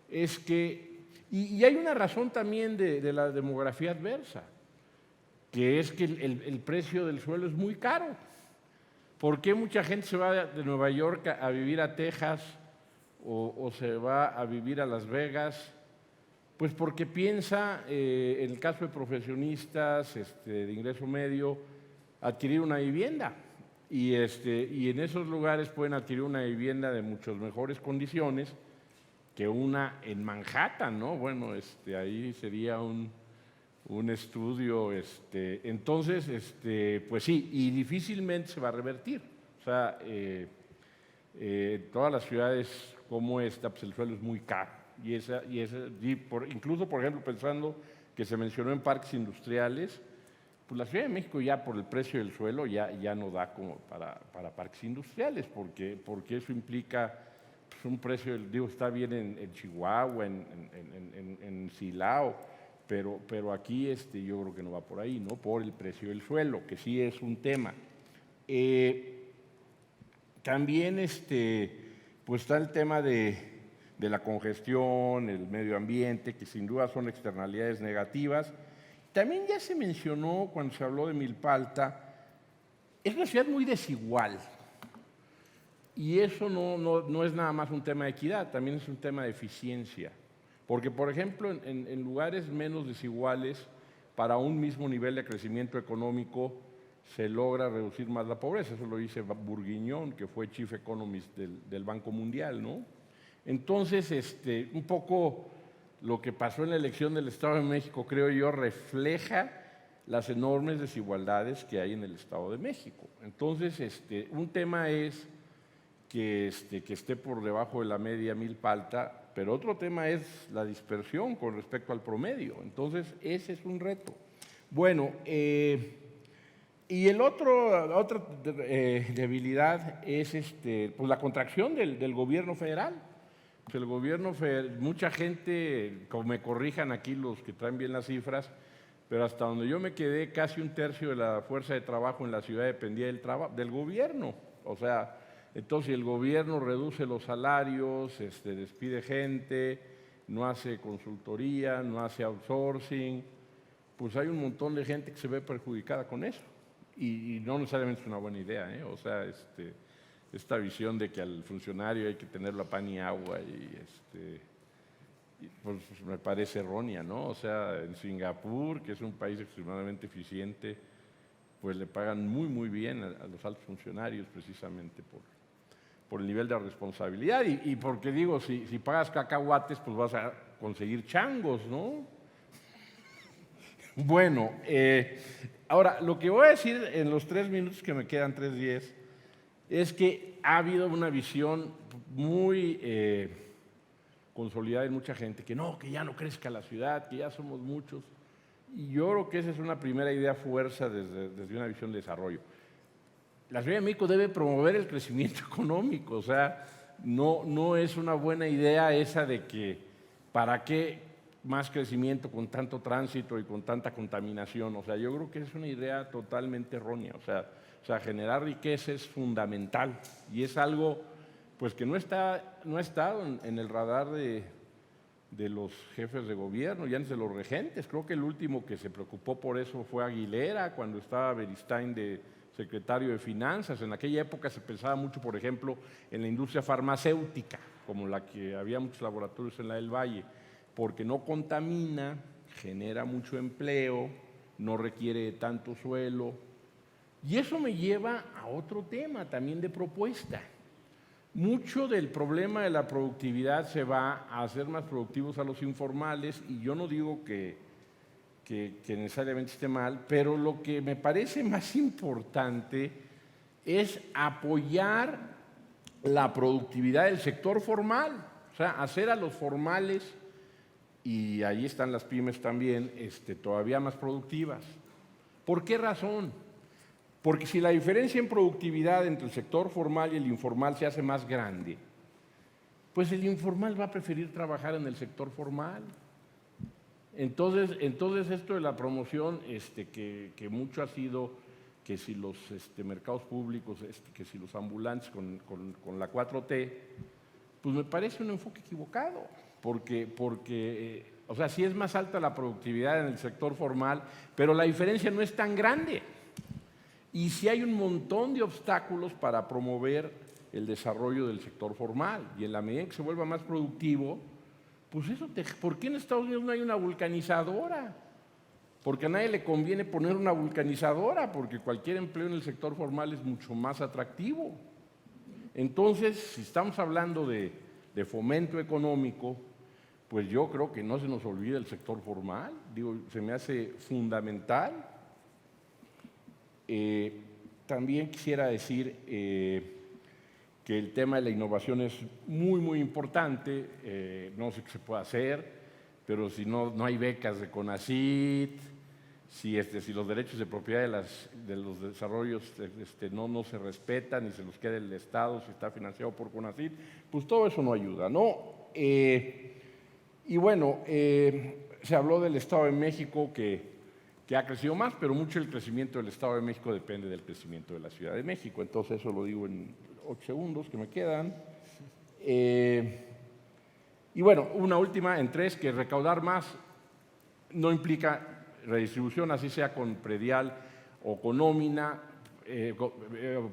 es que, y hay una razón también de la demografía adversa, que es que el precio del suelo es muy caro. ¿Por qué mucha gente se va de Nueva York a vivir a Texas o se va a vivir a Las Vegas? Pues porque piensa, en el caso de profesionistas de ingreso medio, adquirir una vivienda. Y en esos lugares pueden adquirir una vivienda de muchas mejores condiciones que una en Manhattan, ¿no? Bueno, ahí sería un estudio. Entonces, pues sí, y difícilmente se va a revertir. O sea, todas las ciudades como esta, pues el suelo es muy caro. Incluso, por ejemplo, pensando que se mencionó en parques industriales, pues la Ciudad de México ya por el precio del suelo ya no da como para parques industriales, porque eso implica pues, un precio, digo, está bien en Chihuahua, en Silao, pero aquí yo creo que no va por ahí, ¿no? Por el precio del suelo, que sí es un tema. ¿Qué también pues está el tema de la congestión, el medio ambiente, que sin duda son externalidades negativas. También ya se mencionó cuando se habló de Milpalta, es una ciudad muy desigual. Y eso no es nada más un tema de equidad, también es un tema de eficiencia. Porque, por ejemplo, en lugares menos desiguales, para un mismo nivel de crecimiento económico, se logra reducir más la pobreza. Eso lo dice Bourguignon, que fue Chief Economist del Banco Mundial, ¿no? Entonces, un poco lo que pasó en la elección del Estado de México, creo yo, refleja las enormes desigualdades que hay en el Estado de México. Entonces, un tema es que esté por debajo de la media Milpalta, pero otro tema es la dispersión con respecto al promedio. Entonces, ese es un reto. Bueno, y otra debilidad es pues la contracción del gobierno federal. Pues el gobierno federal, mucha gente, como me corrijan aquí los que traen bien las cifras, pero hasta donde yo me quedé, casi un tercio de la fuerza de trabajo en la ciudad dependía del gobierno. O sea, entonces el gobierno reduce los salarios, despide gente, no hace consultoría, no hace outsourcing, pues hay un montón de gente que se ve perjudicada con eso. Y no necesariamente es una buena idea, ¿eh? O sea, esta visión de que al funcionario hay que tenerlo a pan y agua pues me parece errónea, ¿no? O sea, en Singapur, que es un país extremadamente eficiente, pues le pagan muy bien a los altos funcionarios precisamente por el nivel de responsabilidad y porque digo, si pagas cacahuates, pues vas a conseguir changos, ¿no? Bueno, ahora, lo que voy a decir en los 3 minutos que me quedan, 3:10, es que ha habido una visión muy consolidada en mucha gente, que ya no crezca la ciudad, que ya somos muchos. Y yo creo que esa es una primera idea fuerza desde una visión de desarrollo. La Ciudad de México debe promover el crecimiento económico, o sea, no es una buena idea esa de que para qué más crecimiento con tanto tránsito y con tanta contaminación. O sea, yo creo que es una idea totalmente errónea. O sea, generar riqueza es fundamental y es algo pues que no ha estado en el radar de los jefes de gobierno y antes de los regentes. Creo que el último que se preocupó por eso fue Aguilera, cuando estaba Beristain de secretario de Finanzas. En aquella época se pensaba mucho, por ejemplo, en la industria farmacéutica, como la que había muchos laboratorios en la del Valle, porque no contamina, genera mucho empleo, no requiere tanto suelo. Y eso me lleva a otro tema también de propuesta. Mucho del problema de la productividad se va a hacer más productivos a los informales, y yo no digo que necesariamente esté mal, pero lo que me parece más importante es apoyar la productividad del sector formal, o sea, hacer a los formales, y ahí están las pymes también, todavía más productivas. ¿Por qué razón? Porque si la diferencia en productividad entre el sector formal y el informal se hace más grande, pues el informal va a preferir trabajar en el sector formal. Entonces esto de la promoción, que mucho ha sido que si los mercados públicos, que si los ambulantes con la 4T, pues me parece un enfoque equivocado, porque o sea, sí es más alta la productividad en el sector formal, pero la diferencia no es tan grande. Y sí hay un montón de obstáculos para promover el desarrollo del sector formal. Y en la medida en que se vuelva más productivo, pues ¿por qué en Estados Unidos no hay una vulcanizadora? Porque a nadie le conviene poner una vulcanizadora, porque cualquier empleo en el sector formal es mucho más atractivo. Entonces, si estamos hablando de fomento económico, pues yo creo que no se nos olvide el sector formal. Digo, se me hace fundamental. También quisiera decir que el tema de la innovación es muy importante. No sé qué se puede hacer, pero si no hay becas de CONACYT, si los derechos de propiedad de los desarrollos no se respetan y se los queda el Estado, si está financiado por CONACYT, pues todo eso no ayuda, ¿no? Y bueno, se habló del Estado de México que ha crecido más, pero mucho el crecimiento del Estado de México depende del crecimiento de la Ciudad de México. Entonces eso lo digo 8 segundos que me quedan. Y bueno, una última en 3, que recaudar más no implica redistribución, así sea con predial o con nómina,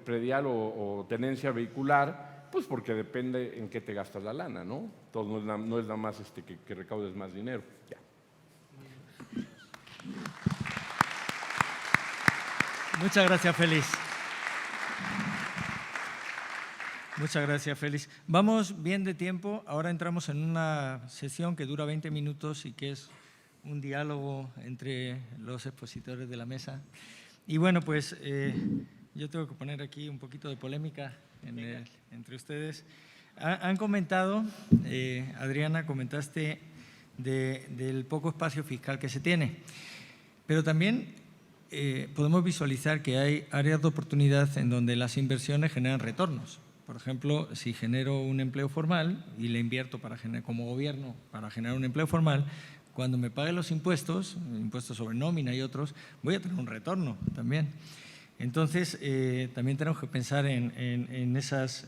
predial o tenencia vehicular, pues porque depende en qué te gastas la lana, ¿no? Entonces no es nada más que recaudes más dinero. Ya. Muchas gracias, Félix. Muchas gracias, Félix. Vamos bien de tiempo. Ahora entramos en una sesión que dura 20 minutos y que es un diálogo entre los expositores de la mesa. Y bueno, pues yo tengo que poner aquí un poquito de polémica entre ustedes. Han comentado, Adriana, comentaste del poco espacio fiscal que se tiene, pero también podemos visualizar que hay áreas de oportunidad en donde las inversiones generan retornos. Por ejemplo, si genero un empleo formal y le invierto como gobierno para generar un empleo formal, cuando me pague los impuestos sobre nómina y otros, voy a tener un retorno también. Entonces, también tenemos que pensar en esas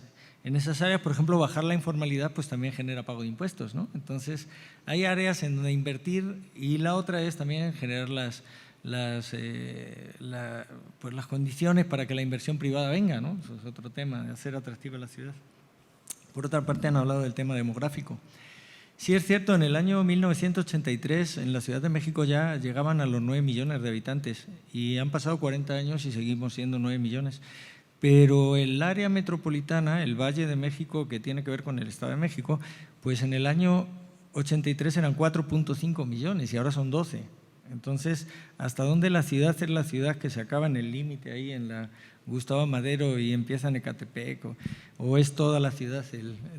áreas. Por ejemplo, bajar la informalidad pues también genera pago de impuestos, ¿no? Entonces, hay áreas en donde invertir y la otra es también generar las condiciones para que la inversión privada venga, ¿no? Eso es otro tema, de hacer atractiva la ciudad. Por otra parte, han hablado del tema demográfico. Sí es cierto, en el año 1983 en la Ciudad de México ya llegaban a los 9 millones de habitantes y han pasado 40 años y seguimos siendo 9 millones. Pero el área metropolitana, el Valle de México, que tiene que ver con el Estado de México, pues en el año 83 eran 4.5 millones y ahora son 12. Entonces, ¿hasta dónde la ciudad es la ciudad que se acaba en el límite ahí en la Gustavo Madero y empieza en Ecatepec? ¿O es toda la ciudad,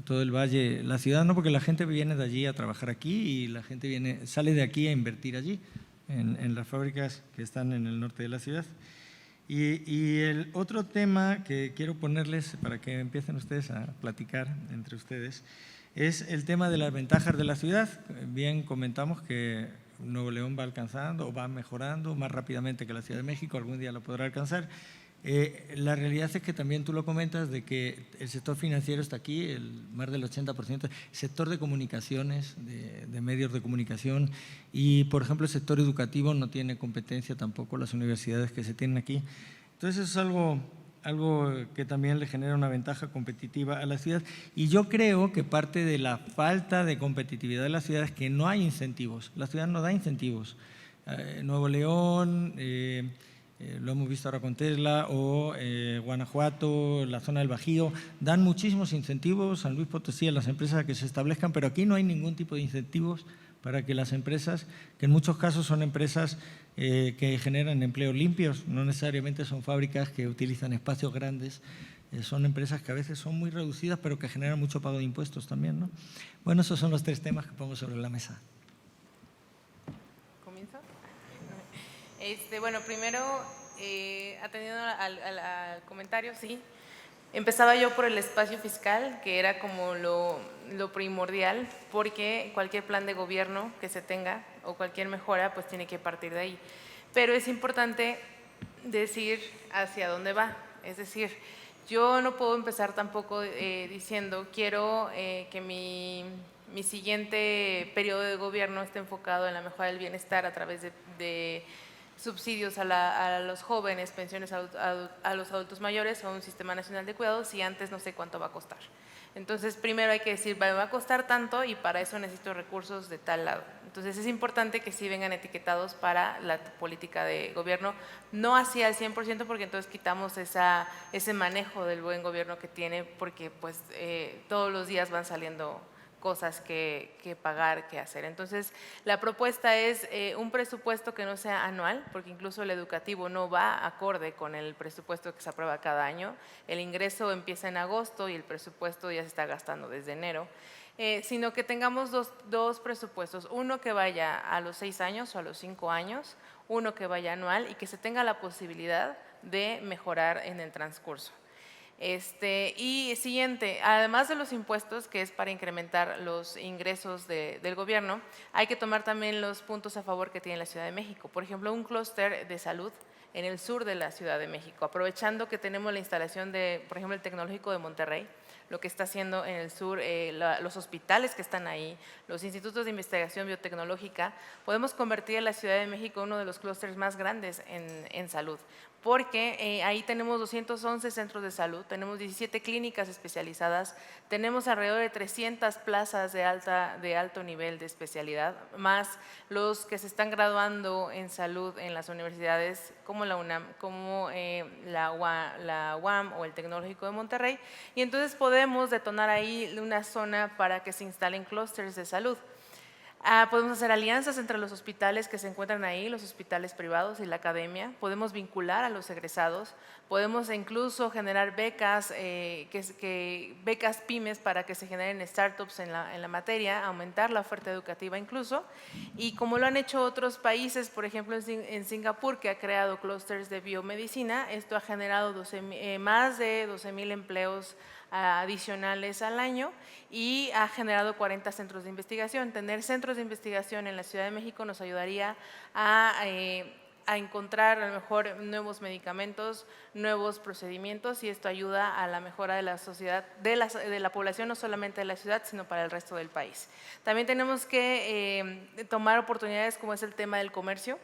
todo el valle? La ciudad no, porque la gente viene de allí a trabajar aquí y la gente sale de aquí a invertir allí, en las fábricas que están en el norte de la ciudad. Y el otro tema que quiero ponerles para que empiecen ustedes a platicar entre ustedes es el tema de las ventajas de la ciudad. Bien comentamos que Nuevo León va alcanzando o va mejorando más rápidamente que la Ciudad de México, algún día lo podrá alcanzar. La realidad es que también tú lo comentas de que el sector financiero está aquí, más del 80%, el sector de comunicaciones, de medios de comunicación y, por ejemplo, el sector educativo no tiene competencia tampoco las universidades que se tienen aquí. Entonces, eso es algo que también le genera una ventaja competitiva a la ciudad. Y yo creo que parte de la falta de competitividad de la ciudad es que no hay incentivos. La ciudad no da incentivos. Nuevo León, lo hemos visto ahora con Tesla, o Guanajuato, la zona del Bajío, dan muchísimos incentivos, San Luis Potosí, a las empresas que se establezcan, pero aquí no hay ningún tipo de incentivos para que las empresas, que en muchos casos son empresas que generan empleos limpios, no necesariamente son fábricas que utilizan espacios grandes, son empresas que a veces son muy reducidas, pero que generan mucho pago de impuestos también, ¿no? Bueno, esos son los 3 temas que pongo sobre la mesa. ¿Comienzo? Bueno, primero, atendiendo al comentario, sí. Empezaba yo por el espacio fiscal, que era como lo primordial, porque cualquier plan de gobierno que se tenga o cualquier mejora, pues tiene que partir de ahí. Pero es importante decir hacia dónde va. Es decir, yo no puedo empezar tampoco diciendo quiero que mi siguiente periodo de gobierno esté enfocado en la mejora del bienestar a través de subsidios a los jóvenes, pensiones a los adultos mayores o un sistema nacional de cuidados y antes no sé cuánto va a costar. Entonces, primero hay que decir, va a costar tanto y para eso necesito recursos de tal lado. Entonces, es importante que sí vengan etiquetados para la política de gobierno, no así al 100% porque entonces quitamos ese manejo del buen gobierno que tiene porque pues todos los días van saliendo cosas que pagar, que hacer. Entonces, la propuesta es un presupuesto que no sea anual, porque incluso el educativo no va acorde con el presupuesto que se aprueba cada año. El ingreso empieza en agosto y el presupuesto ya se está gastando desde enero, sino que tengamos dos presupuestos, uno que vaya a los 6 años o a los 5 años, uno que vaya anual y que se tenga la posibilidad de mejorar en el transcurso. Y siguiente, además de los impuestos, que es para incrementar los ingresos del gobierno, hay que tomar también los puntos a favor que tiene la Ciudad de México. Por ejemplo, un clúster de salud en el sur de la Ciudad de México, aprovechando que tenemos la instalación de, por ejemplo, el Tecnológico de Monterrey, lo que está haciendo en el sur, los hospitales que están ahí, los institutos de investigación biotecnológica, podemos convertir a la Ciudad de México en uno de los clústeres más grandes en salud, porque ahí tenemos 211 centros de salud, tenemos 17 clínicas especializadas, tenemos alrededor de 300 plazas de alto nivel de especialidad, más los que se están graduando en salud en las universidades como la UNAM, como la UAM o el Tecnológico de Monterrey, y entonces podemos detonar ahí una zona para que se instalen clústeres de salud. Podemos hacer alianzas entre los hospitales que se encuentran ahí, los hospitales privados y la academia, podemos vincular a los egresados, podemos incluso generar becas, becas pymes para que se generen startups en la materia, aumentar la oferta educativa incluso, y como lo han hecho otros países, por ejemplo en Singapur, que ha creado clústeres de biomedicina, esto ha generado más de 12,000 empleos adicionales al año y ha generado 40 centros de investigación. Tener centros de investigación en la Ciudad de México nos ayudaría a encontrar a lo mejor nuevos medicamentos, nuevos procedimientos, y esto ayuda a la mejora de la sociedad, de la población, no solamente de la ciudad, sino para el resto del país. También tenemos que tomar oportunidades como es el tema del comercio.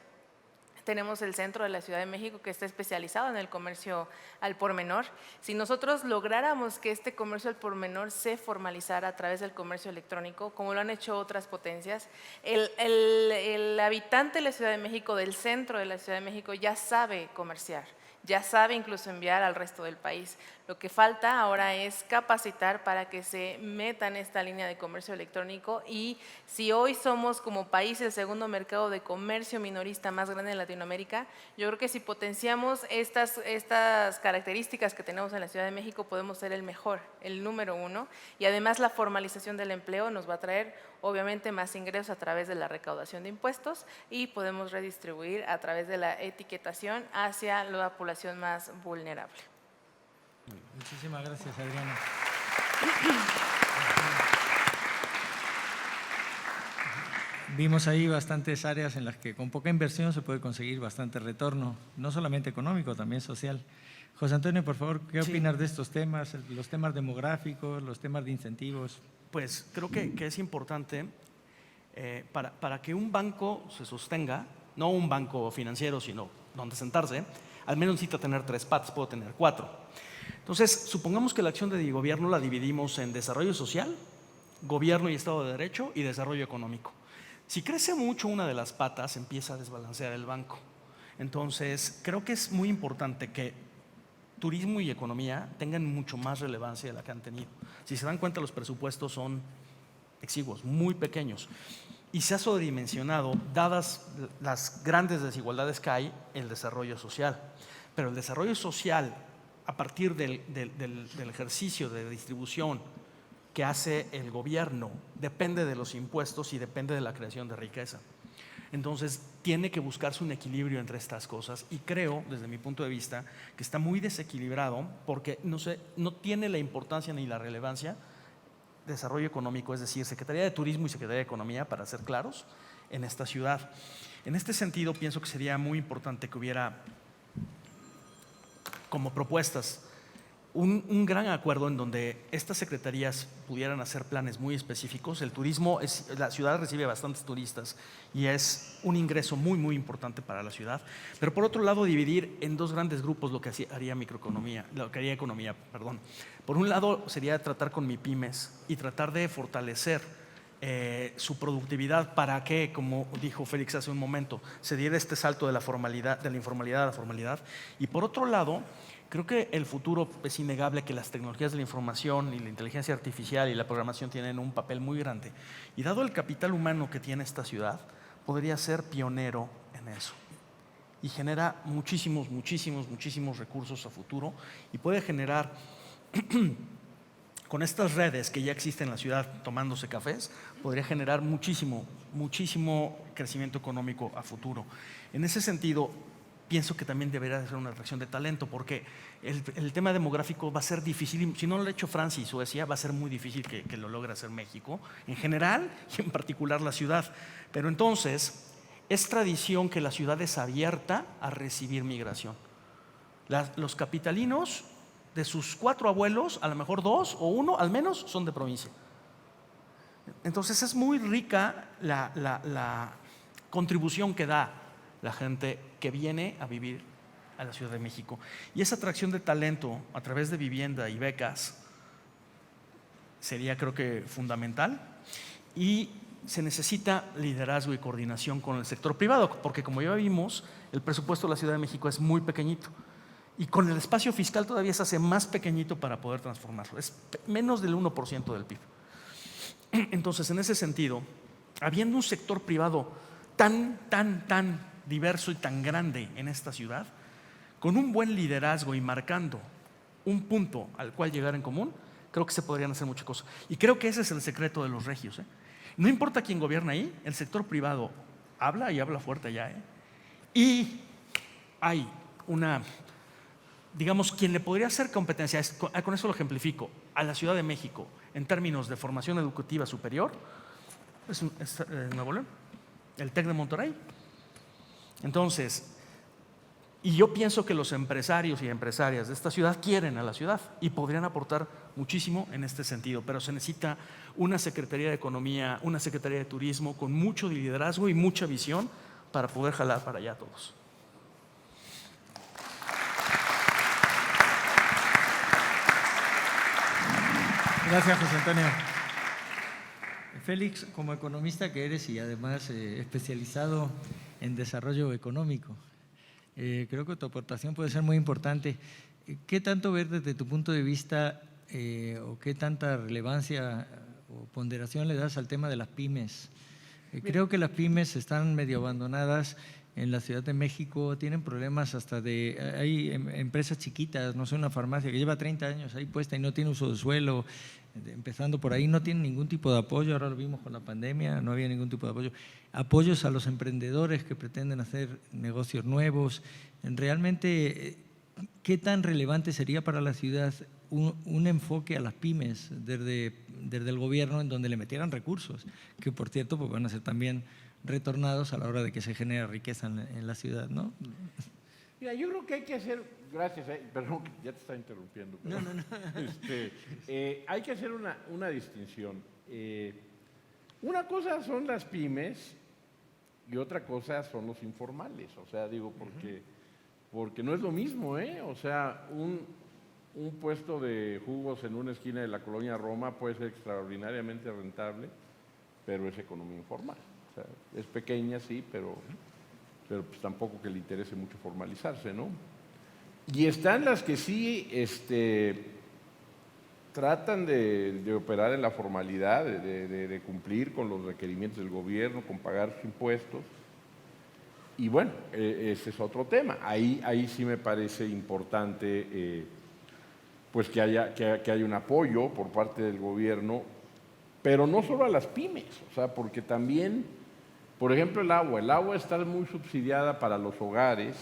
Tenemos el centro de la Ciudad de México que está especializado en el comercio al por menor. Si nosotros lográramos que este comercio al por menor se formalizara a través del comercio electrónico, como lo han hecho otras potencias, el habitante de la Ciudad de México, del centro de la Ciudad de México, ya sabe comerciar, ya sabe incluso enviar al resto del país. Lo que falta ahora es capacitar para que se meta en esta línea de comercio electrónico, y si hoy somos como país el segundo mercado de comercio minorista más grande de Latinoamérica, yo creo que si potenciamos estas características que tenemos en la Ciudad de México, podemos ser el mejor, el número uno, y además la formalización del empleo nos va a traer obviamente más ingresos a través de la recaudación de impuestos, y podemos redistribuir a través de la etiquetación hacia la población más vulnerable. Muchísimas gracias, Adriana. Vimos ahí bastantes áreas en las que con poca inversión se puede conseguir bastante retorno, no solamente económico, también social. José Antonio, por favor, ¿qué opinas de estos temas, los temas demográficos, los temas de incentivos? Pues creo que es importante para que un banco se sostenga, no un banco financiero, sino donde sentarse, al menos necesita tener 3 patas, puedo tener 4. Entonces, supongamos que la acción de gobierno la dividimos en desarrollo social, gobierno y Estado de Derecho, y desarrollo económico. Si crece mucho una de las patas, empieza a desbalancear el banco. Entonces, creo que es muy importante que turismo y economía tengan mucho más relevancia de la que han tenido. Si se dan cuenta, los presupuestos son exiguos, muy pequeños. Y se ha sobredimensionado, dadas las grandes desigualdades que hay, el desarrollo social. Pero el desarrollo social, a partir del ejercicio de distribución que hace el gobierno, depende de los impuestos y depende de la creación de riqueza. Entonces, tiene que buscarse un equilibrio entre estas cosas, y creo, desde mi punto de vista, que está muy desequilibrado porque no tiene la importancia ni la relevancia desarrollo económico, es decir, Secretaría de Turismo y Secretaría de Economía, para ser claros, en esta ciudad. En este sentido, pienso que sería muy importante que hubiera como propuestas un gran acuerdo en donde estas secretarías pudieran hacer planes muy específicos. El turismo, la ciudad recibe bastantes turistas y es un ingreso muy, muy importante para la ciudad. Pero por otro lado, dividir en 2 grandes grupos lo que haría microeconomía, lo que haría economía, perdón. Por un lado sería tratar con MIPYMES y tratar de fortalecer su productividad para que, como dijo Félix hace un momento, se diera este salto de la informalidad a la formalidad. Y por otro lado, creo que el futuro es innegable, que las tecnologías de la información y la inteligencia artificial y la programación tienen un papel muy grande. Y dado el capital humano que tiene esta ciudad, podría ser pionero en eso. Y genera muchísimos recursos a futuro, y puede generar con estas redes que ya existen en la ciudad tomándose cafés, podría generar muchísimo crecimiento económico a futuro. En ese sentido, pienso que también debería ser una atracción de talento, porque el tema demográfico va a ser difícil. Si no lo ha hecho Francia y Suecia, va a ser muy difícil que lo logre hacer México, en general y en particular la ciudad. Pero entonces, es tradición que la ciudad es abierta a recibir migración. Los capitalinos, de sus 4 abuelos, a lo mejor 2 o 1 al menos son de provincia. Entonces es muy rica la contribución que da la gente que viene a vivir a la Ciudad de México. Y esa atracción de talento a través de vivienda y becas sería, creo que, fundamental. Y se necesita liderazgo y coordinación con el sector privado, porque como ya vimos, el presupuesto de la Ciudad de México es muy pequeñito. Y con el espacio fiscal todavía se hace más pequeñito para poder transformarlo. Es menos del 1% del PIB. Entonces, en ese sentido, habiendo un sector privado tan diverso y tan grande en esta ciudad, con un buen liderazgo y marcando un punto al cual llegar en común, creo que se podrían hacer muchas cosas. Y creo que ese es el secreto de los regios. No importa quién gobierna ahí, el sector privado habla y habla fuerte allá. Y hay una, digamos, quien le podría hacer competencia, con eso lo ejemplifico, a la Ciudad de México en términos de formación educativa superior, es Nuevo León, el TEC de Monterrey. Entonces, y yo pienso que los empresarios y empresarias de esta ciudad quieren a la ciudad y podrían aportar muchísimo en este sentido, pero se necesita una Secretaría de Economía, una Secretaría de Turismo con mucho liderazgo y mucha visión para poder jalar para allá a todos. Gracias, José Antonio. Félix, como economista que eres y además especializado en desarrollo económico, creo que tu aportación puede ser muy importante. ¿Qué tanto ver desde tu punto de vista o qué tanta relevancia o ponderación le das al tema de las pymes? Creo que las pymes están medio abandonadas en la Ciudad de México, tienen problemas hasta de… Hay empresas chiquitas, no sé, una farmacia que lleva 30 años ahí puesta y no tiene uso de suelo, empezando por ahí, no tienen ningún tipo de apoyo, ahora lo vimos con la pandemia, no había ningún tipo de apoyo. Apoyos a los emprendedores que pretenden hacer negocios nuevos. Realmente, ¿qué tan relevante sería para la ciudad un enfoque a las pymes desde el gobierno en donde le metieran recursos, que por cierto pues van a ser también retornados a la hora de que se genere riqueza en la ciudad, ¿no? Mira, yo creo que hay que hacer, gracias, perdón, ya te está interrumpiendo. Pero, no. Hay que hacer una distinción. Una cosa son las pymes y otra cosa son los informales, o sea, digo, porque no es lo mismo, o sea, un puesto de jugos en una esquina de la colonia Roma puede ser extraordinariamente rentable, pero es economía informal. O sea, es pequeña, sí, pero pues tampoco que le interese mucho formalizarse, ¿no? Y están las que sí tratan de operar en la formalidad, de cumplir con los requerimientos del gobierno, con pagar sus impuestos. Y bueno, ese es otro tema. Ahí sí me parece importante pues que haya un apoyo por parte del gobierno, pero no solo a las pymes, o sea, porque también, por ejemplo, el agua está muy subsidiada para los hogares,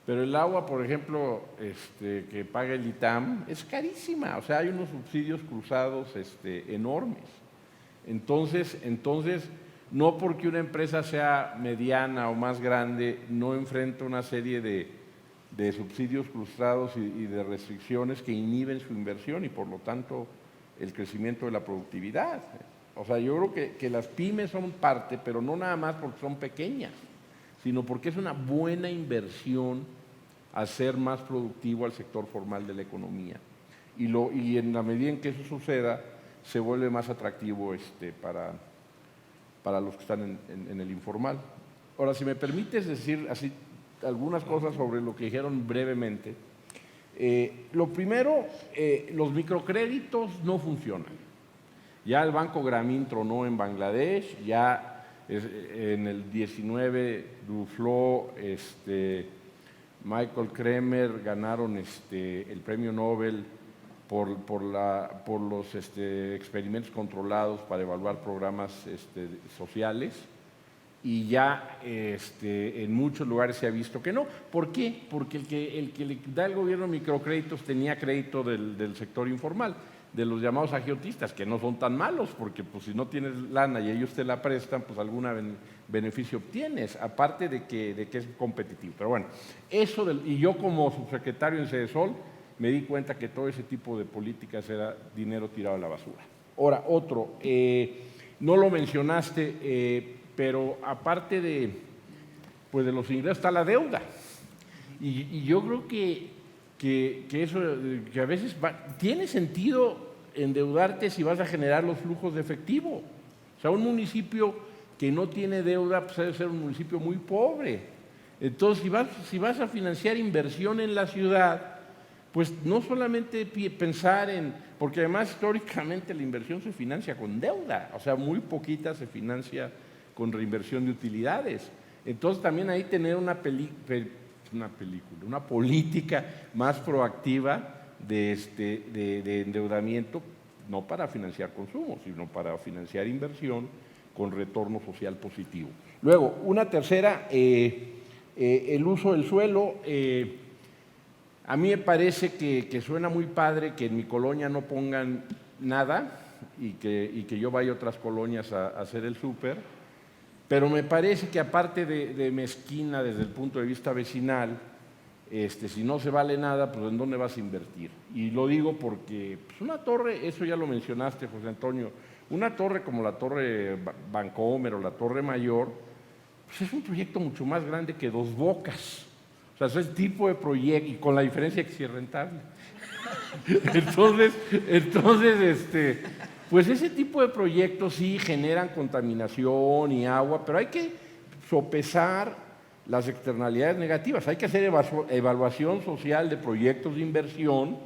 pero el agua, por ejemplo, que paga el ITAM es carísima, o sea, hay unos subsidios cruzados enormes. Entonces, no porque una empresa sea mediana o más grande, no enfrenta una serie de subsidios cruzados y de restricciones que inhiben su inversión y, por lo tanto, el crecimiento de la productividad. O sea, yo creo que las pymes son parte, pero no nada más porque son pequeñas, sino porque es una buena inversión hacer más productivo al sector formal de la economía. Y en la medida en que eso suceda, se vuelve más atractivo para los que están en el informal. Ahora, si me permites decir así algunas cosas sobre lo que dijeron brevemente. Lo primero, los microcréditos no funcionan. Ya el Banco Grameen tronó en Bangladesh, ya en el 19 Duflo, Michael Kremer ganaron el premio Nobel por los experimentos controlados para evaluar programas sociales. y ya en muchos lugares se ha visto que no. ¿Por qué? Porque el que le da el gobierno microcréditos tenía crédito del sector informal, de los llamados agiotistas, que no son tan malos, porque pues, si no tienes lana y ellos te la prestan, pues algún beneficio obtienes, aparte de que es competitivo. Pero bueno, y yo como subsecretario en Sedesol me di cuenta que todo ese tipo de políticas era dinero tirado a la basura. Ahora, otro, no lo mencionaste, pero aparte de los ingresos está la deuda. Y yo creo que eso, que a veces tiene sentido endeudarte si vas a generar los flujos de efectivo. O sea, un municipio que no tiene deuda pues debe ser un municipio muy pobre. Entonces, si vas a financiar inversión en la ciudad, pues no solamente pensar porque además históricamente la inversión se financia con deuda, o sea, muy poquita se financia con reinversión de utilidades. Entonces también ahí tener una política más proactiva de endeudamiento, no para financiar consumo, sino para financiar inversión con retorno social positivo. Luego, una tercera, el uso del suelo. A mí me parece que suena muy padre que en mi colonia no pongan nada y que yo vaya a otras colonias a hacer el súper, pero me parece que aparte de mezquina desde el punto de vista vecinal, si no se vale nada, pues ¿en dónde vas a invertir? Y lo digo porque pues una torre, eso ya lo mencionaste, José Antonio, una torre como la Torre Vancomer o la Torre Mayor, pues es un proyecto mucho más grande que Dos Bocas. O sea, es el tipo de proyecto, y con la diferencia que sí es rentable. Entonces, pues ese tipo de proyectos sí generan contaminación y agua, pero hay que sopesar las externalidades negativas. Hay que hacer evaluación social de proyectos de inversión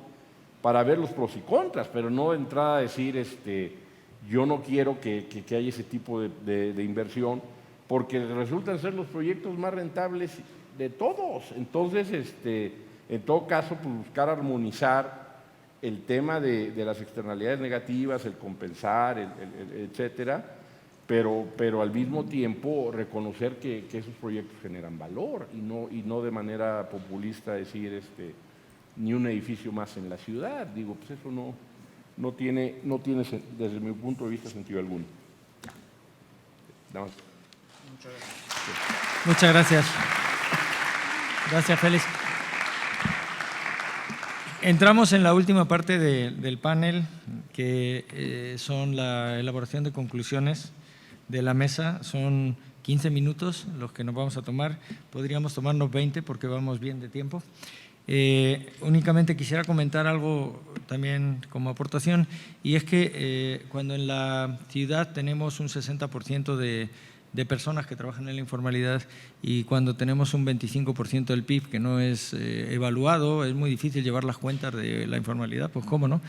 para ver los pros y contras, pero no de entrada decir, yo no quiero que haya ese tipo de inversión, porque resultan ser los proyectos más rentables de todos. Entonces, en todo caso, pues buscar armonizar el tema de las externalidades negativas, el compensar, etcétera, pero al mismo tiempo reconocer que esos proyectos generan valor y no de manera populista decir ni un edificio más en la ciudad. Digo, pues eso no tiene desde mi punto de vista sentido alguno. Nada más. Muchas gracias. Gracias, Félix. Entramos en la última parte del panel, que son la elaboración de conclusiones de la mesa. Son 15 minutos los que nos vamos a tomar. Podríamos tomarnos 20 porque vamos bien de tiempo. Únicamente quisiera comentar algo también como aportación, y es que cuando en la ciudad tenemos un 60% de personas que trabajan en la informalidad, y cuando tenemos un 25% del PIB que no es evaluado, es muy difícil llevar las cuentas de la informalidad, pues cómo no.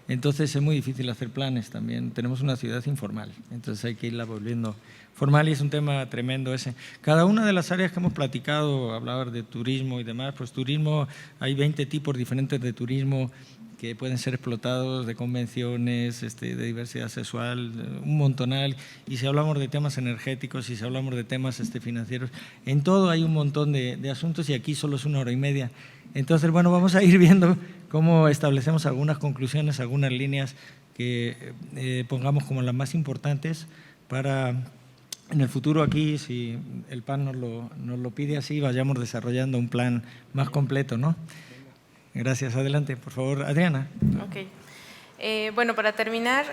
Entonces es muy difícil hacer planes también. Tenemos una ciudad informal, entonces hay que irla volviendo formal, y es un tema tremendo ese. Cada una de las áreas que hemos platicado, hablar de turismo y demás, pues turismo, hay 20 tipos diferentes de turismo que pueden ser explotados, de convenciones, de diversidad sexual, un montonal. Y si hablamos de temas energéticos, y si hablamos de temas financieros, en todo hay un montón de asuntos, y aquí solo es 1 hora y media. Entonces, bueno, vamos a ir viendo cómo establecemos algunas conclusiones, algunas líneas que pongamos como las más importantes para en el futuro aquí, si el PAN nos lo pide así, vayamos desarrollando un plan más completo, ¿no? Gracias. Adelante, por favor, Adriana. Ok. Bueno, para terminar,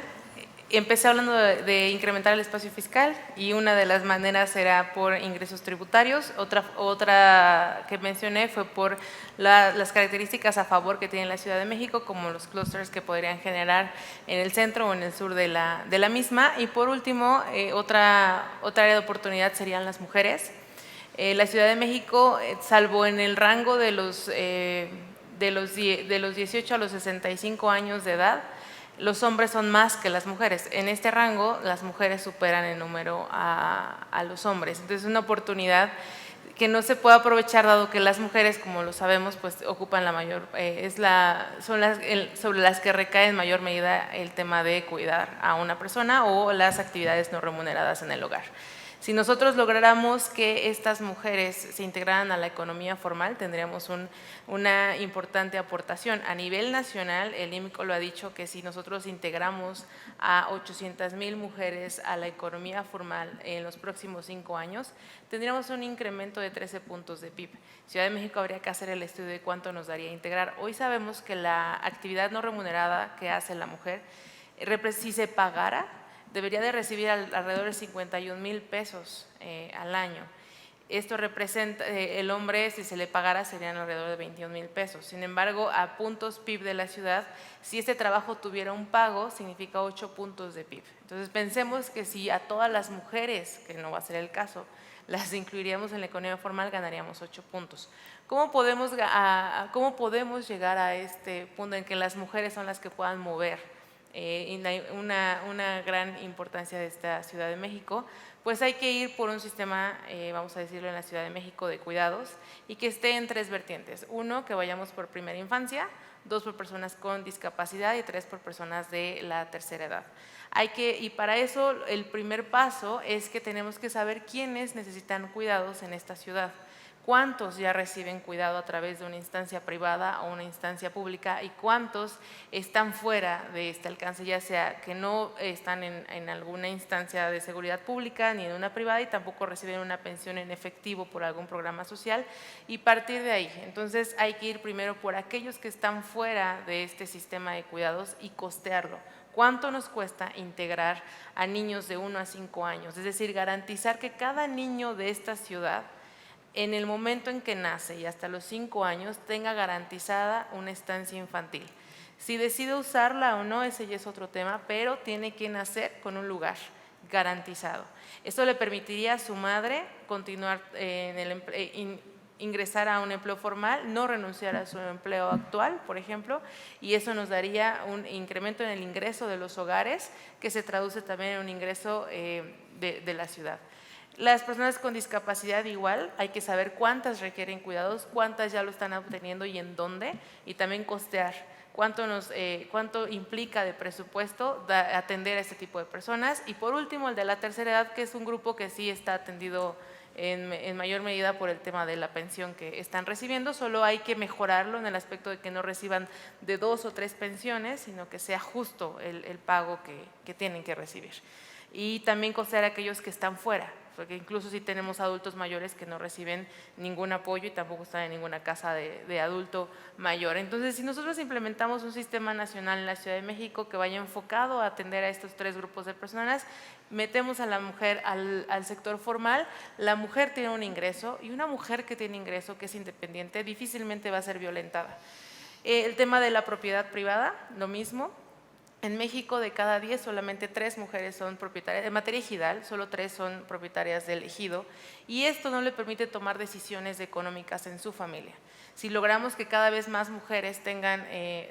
empecé hablando de incrementar el espacio fiscal, y una de las maneras era por ingresos tributarios. Otra que mencioné fue por las características a favor que tiene la Ciudad de México, como los clústeres que podrían generar en el centro o en el sur de la misma. Y por último, otra área de oportunidad serían las mujeres. La Ciudad de México, salvo en el rango de los 18 a los 65 años de edad, los hombres son más que las mujeres. En este rango, las mujeres superan en número a los hombres. Entonces, es una oportunidad que no se puede aprovechar, dado que las mujeres, como lo sabemos, pues ocupan la mayor, sobre las que recae en mayor medida el tema de cuidar a una persona o las actividades no remuneradas en el hogar. Si nosotros lográramos que estas mujeres se integraran a la economía formal, tendríamos una importante aportación. A nivel nacional, el IMCO lo ha dicho que si nosotros integramos a 800,000 mujeres a la economía formal en los próximos 5 años, tendríamos un incremento de 13 puntos de PIB. Ciudad de México habría que hacer el estudio de cuánto nos daría integrar. Hoy sabemos que la actividad no remunerada que hace la mujer, si se pagara, debería de recibir alrededor de 51,000 pesos al año. Esto representa, el hombre, si se le pagara, serían alrededor de 21,000 pesos. Sin embargo, a puntos PIB de la ciudad, si este trabajo tuviera un pago, significa 8 puntos de PIB. Entonces, pensemos que si a todas las mujeres, que no va a ser el caso, las incluiríamos en la economía formal, ganaríamos 8 puntos. ¿Cómo podemos llegar a este punto en que las mujeres son las que puedan mover una gran importancia de esta Ciudad de México? Pues hay que ir por un sistema, vamos a decirlo, en la Ciudad de México de cuidados y que esté en 3 vertientes. 1, que vayamos por primera infancia, 2 por personas con discapacidad y 3 por personas de la tercera edad. Y para eso el primer paso es que tenemos que saber quiénes necesitan cuidados en esta ciudad. ¿Cuántos ya reciben cuidado a través de una instancia privada o una instancia pública y cuántos están fuera de este alcance, ya sea que no están en alguna instancia de seguridad pública ni en una privada y tampoco reciben una pensión en efectivo por algún programa social, y partir de ahí? Entonces hay que ir primero por aquellos que están fuera de este sistema de cuidados y costearlo. ¿Cuánto nos cuesta integrar a niños de 1 a 5 años? Es decir, garantizar que cada niño de esta ciudad, en el momento en que nace y hasta los 5 años, tenga garantizada una estancia infantil. Si decide usarla o no, ese ya es otro tema, pero tiene que nacer con un lugar garantizado. Esto le permitiría a su madre continuar ingresar a un empleo formal, no renunciar a su empleo actual, por ejemplo, y eso nos daría un incremento en el ingreso de los hogares, que se traduce también en un ingreso de la ciudad. Las personas con discapacidad igual, hay que saber cuántas requieren cuidados, cuántas ya lo están obteniendo y en dónde, y también costear cuánto implica de presupuesto atender a este tipo de personas. Y por último, el de la tercera edad, que es un grupo que sí está atendido en mayor medida por el tema de la pensión que están recibiendo. Solo hay que mejorarlo en el aspecto de que no reciban de 2 o 3 pensiones, sino que sea justo el pago que tienen que recibir. Y también costear a aquellos que están fuera, porque incluso si tenemos adultos mayores que no reciben ningún apoyo y tampoco están en ninguna casa de adulto mayor. Entonces, si nosotros implementamos un sistema nacional en la Ciudad de México que vaya enfocado a atender a estos 3 grupos de personas, metemos a la mujer al sector formal, la mujer tiene un ingreso, y una mujer que tiene ingreso, que es independiente, difícilmente va a ser violentada. El tema de la propiedad privada, lo mismo. En México, de cada 10, solamente 3 mujeres son propietarias. En materia ejidal, solo 3 son propietarias del ejido, y esto no le permite tomar decisiones económicas en su familia. Si logramos que cada vez más mujeres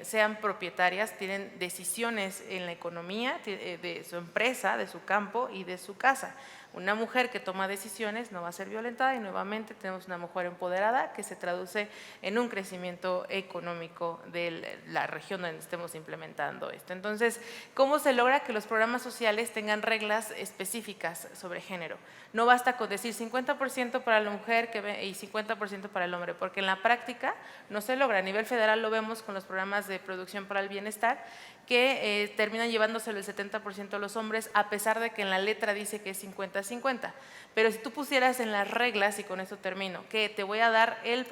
sean propietarias, tienen decisiones en la economía de su empresa, de su campo y de su casa. Una mujer que toma decisiones no va a ser violentada, y nuevamente tenemos una mujer empoderada que se traduce en un crecimiento económico de la región donde estemos implementando esto. Entonces, ¿cómo se logra que los programas sociales tengan reglas específicas sobre género? No basta con decir 50% para la mujer y 50% para el hombre, porque en la práctica no se logra. A nivel federal lo vemos con los programas de producción para el bienestar, que terminan llevándoselo el 70% a los hombres, a pesar de que en la letra dice que es 50-50. Pero si tú pusieras en las reglas, y con esto termino, que te voy a dar el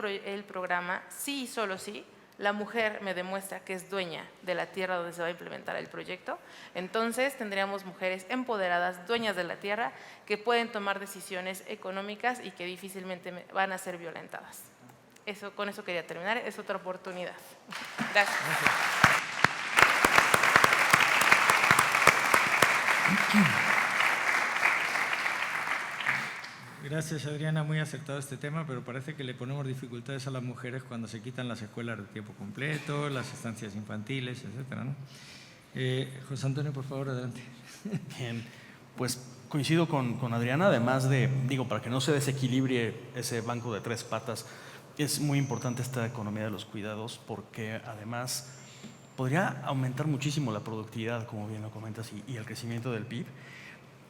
programa, sí y solo sí, la mujer me demuestra que es dueña de la tierra donde se va a implementar el proyecto, entonces tendríamos mujeres empoderadas, dueñas de la tierra, que pueden tomar decisiones económicas y que difícilmente van a ser violentadas. Con eso quería terminar, es otra oportunidad. Gracias. Gracias, Adriana, muy acertado este tema, pero parece que le ponemos dificultades a las mujeres cuando se quitan las escuelas de tiempo completo, las estancias infantiles, etcétera, ¿no? José Antonio, por favor, adelante. Bien, pues coincido con Adriana, además para que no se desequilibre ese banco de 3 patas, es muy importante esta economía de los cuidados, porque además podría aumentar muchísimo la productividad, como bien lo comentas, y el crecimiento del PIB.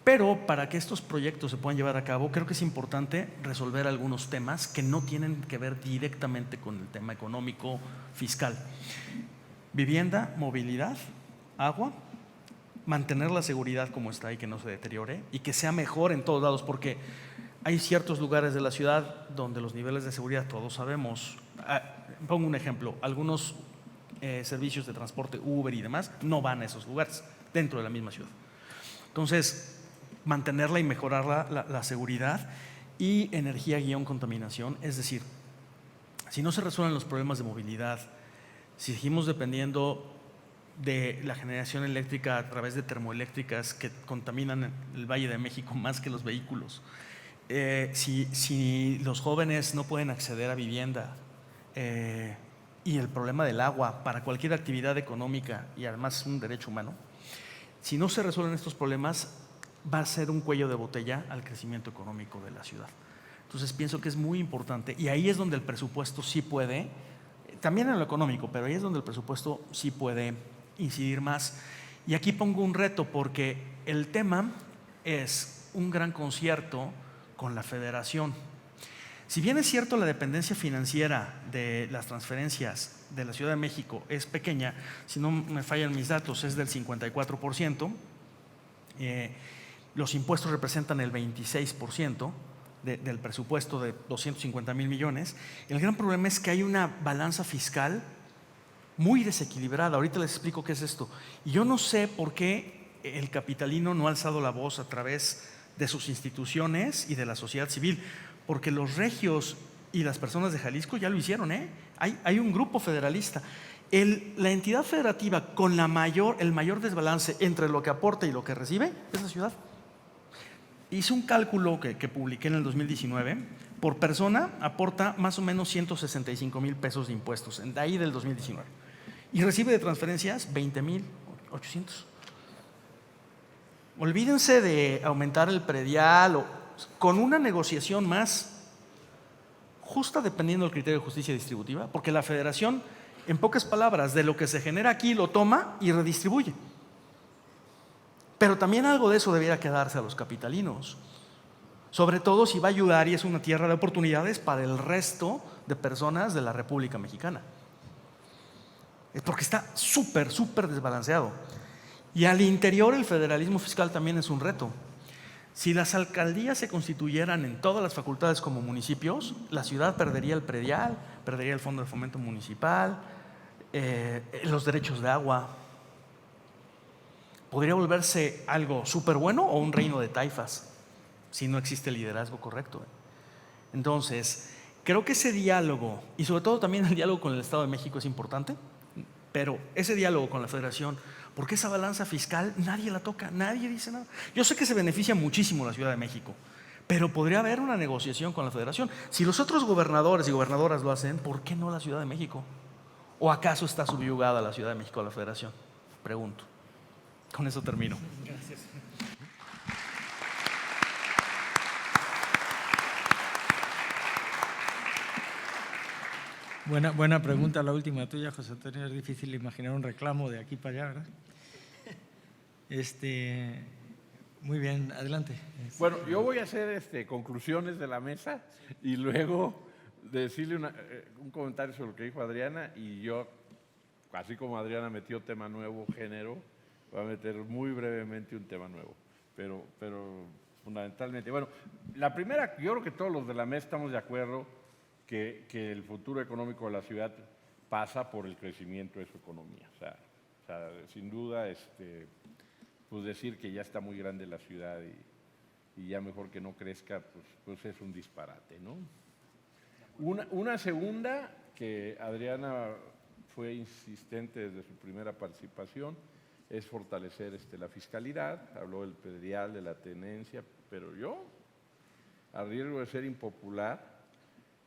Pero para que estos proyectos se puedan llevar a cabo, creo que es importante resolver algunos temas que no tienen que ver directamente con el tema económico fiscal. Vivienda, movilidad, agua, mantener la seguridad como está y que no se deteriore y que sea mejor en todos lados, porque hay ciertos lugares de la ciudad donde los niveles de seguridad, todos sabemos. Pongo un ejemplo, algunos servicios de transporte, Uber y demás, no van a esos lugares dentro de la misma ciudad. Entonces, mantenerla y mejorar la seguridad y energía-contaminación, es decir, si no se resuelven los problemas de movilidad, si seguimos dependiendo de la generación eléctrica a través de termoeléctricas que contaminan el Valle de México más que los vehículos, si los jóvenes no pueden acceder a vivienda y el problema del agua para cualquier actividad económica y además un derecho humano, si no se resuelven estos problemas, va a ser un cuello de botella al crecimiento económico de la ciudad. Entonces pienso que es muy importante y ahí es donde el presupuesto sí puede, también en lo económico, pero ahí es donde el presupuesto sí puede incidir más. Y aquí pongo un reto porque el tema es un gran concierto con la federación. Si bien es cierto la dependencia financiera de las transferencias de la Ciudad de México es pequeña, si no me fallan mis datos es del 54%, los impuestos representan el 26% del presupuesto de 250,000 millones. El gran problema es que hay una balanza fiscal muy desequilibrada. Ahorita les explico qué es esto. Y yo no sé por qué el capitalino no ha alzado la voz a través de sus instituciones y de la sociedad civil, porque los regios y las personas de Jalisco ya lo hicieron, ¿eh? Hay un grupo federalista. La entidad federativa con el mayor desbalance entre lo que aporta y lo que recibe es la ciudad. Hice un cálculo que publiqué en el 2019. Por persona aporta más o menos 165,000 pesos de impuestos, de ahí del 2019. Y recibe de transferencias 20,800. Olvídense de aumentar el predial con una negociación más justa dependiendo del criterio de justicia distributiva, porque la federación, en pocas palabras, de lo que se genera aquí lo toma y redistribuye. Pero también algo de eso debiera quedarse a los capitalinos, sobre todo si va a ayudar y es una tierra de oportunidades para el resto de personas de la República Mexicana. Es porque está súper desbalanceado. Y al interior el federalismo fiscal también es un reto. Si las alcaldías se constituyeran en todas las facultades como municipios, la ciudad perdería el predial, perdería el fondo de fomento municipal, los derechos de agua. Podría volverse algo súper bueno o un reino de taifas si no existe el liderazgo correcto. Entonces, creo que ese diálogo, y sobre todo también el diálogo con el Estado de México es importante, pero ese diálogo con la Federación, porque esa balanza fiscal nadie la toca, nadie dice nada. Yo sé que se beneficia muchísimo la Ciudad de México, pero podría haber una negociación con la Federación. Si los otros gobernadores y gobernadoras lo hacen, ¿por qué no la Ciudad de México? ¿O acaso está subyugada la Ciudad de México a la Federación? Pregunto. Con eso termino. Gracias. Buena pregunta la última tuya, José Antonio. Es difícil imaginar un reclamo de aquí para allá, ¿verdad? Muy bien, adelante. Bueno, yo voy a hacer conclusiones de la mesa y luego decirle un comentario sobre lo que dijo Adriana, y yo, así como Adriana metió tema nuevo, género, voy a meter muy brevemente un tema nuevo, pero fundamentalmente, bueno, la primera, yo creo que todos los de la mesa estamos de acuerdo que el futuro económico de la ciudad pasa por el crecimiento de su economía. O sea sin duda, pues decir que ya está muy grande la ciudad y ya mejor que no crezca, pues es un disparate, ¿no? Una segunda, que Adriana fue insistente desde su primera participación, es fortalecer la fiscalidad. Habló del predial, de la tenencia, pero yo, a riesgo de ser impopular,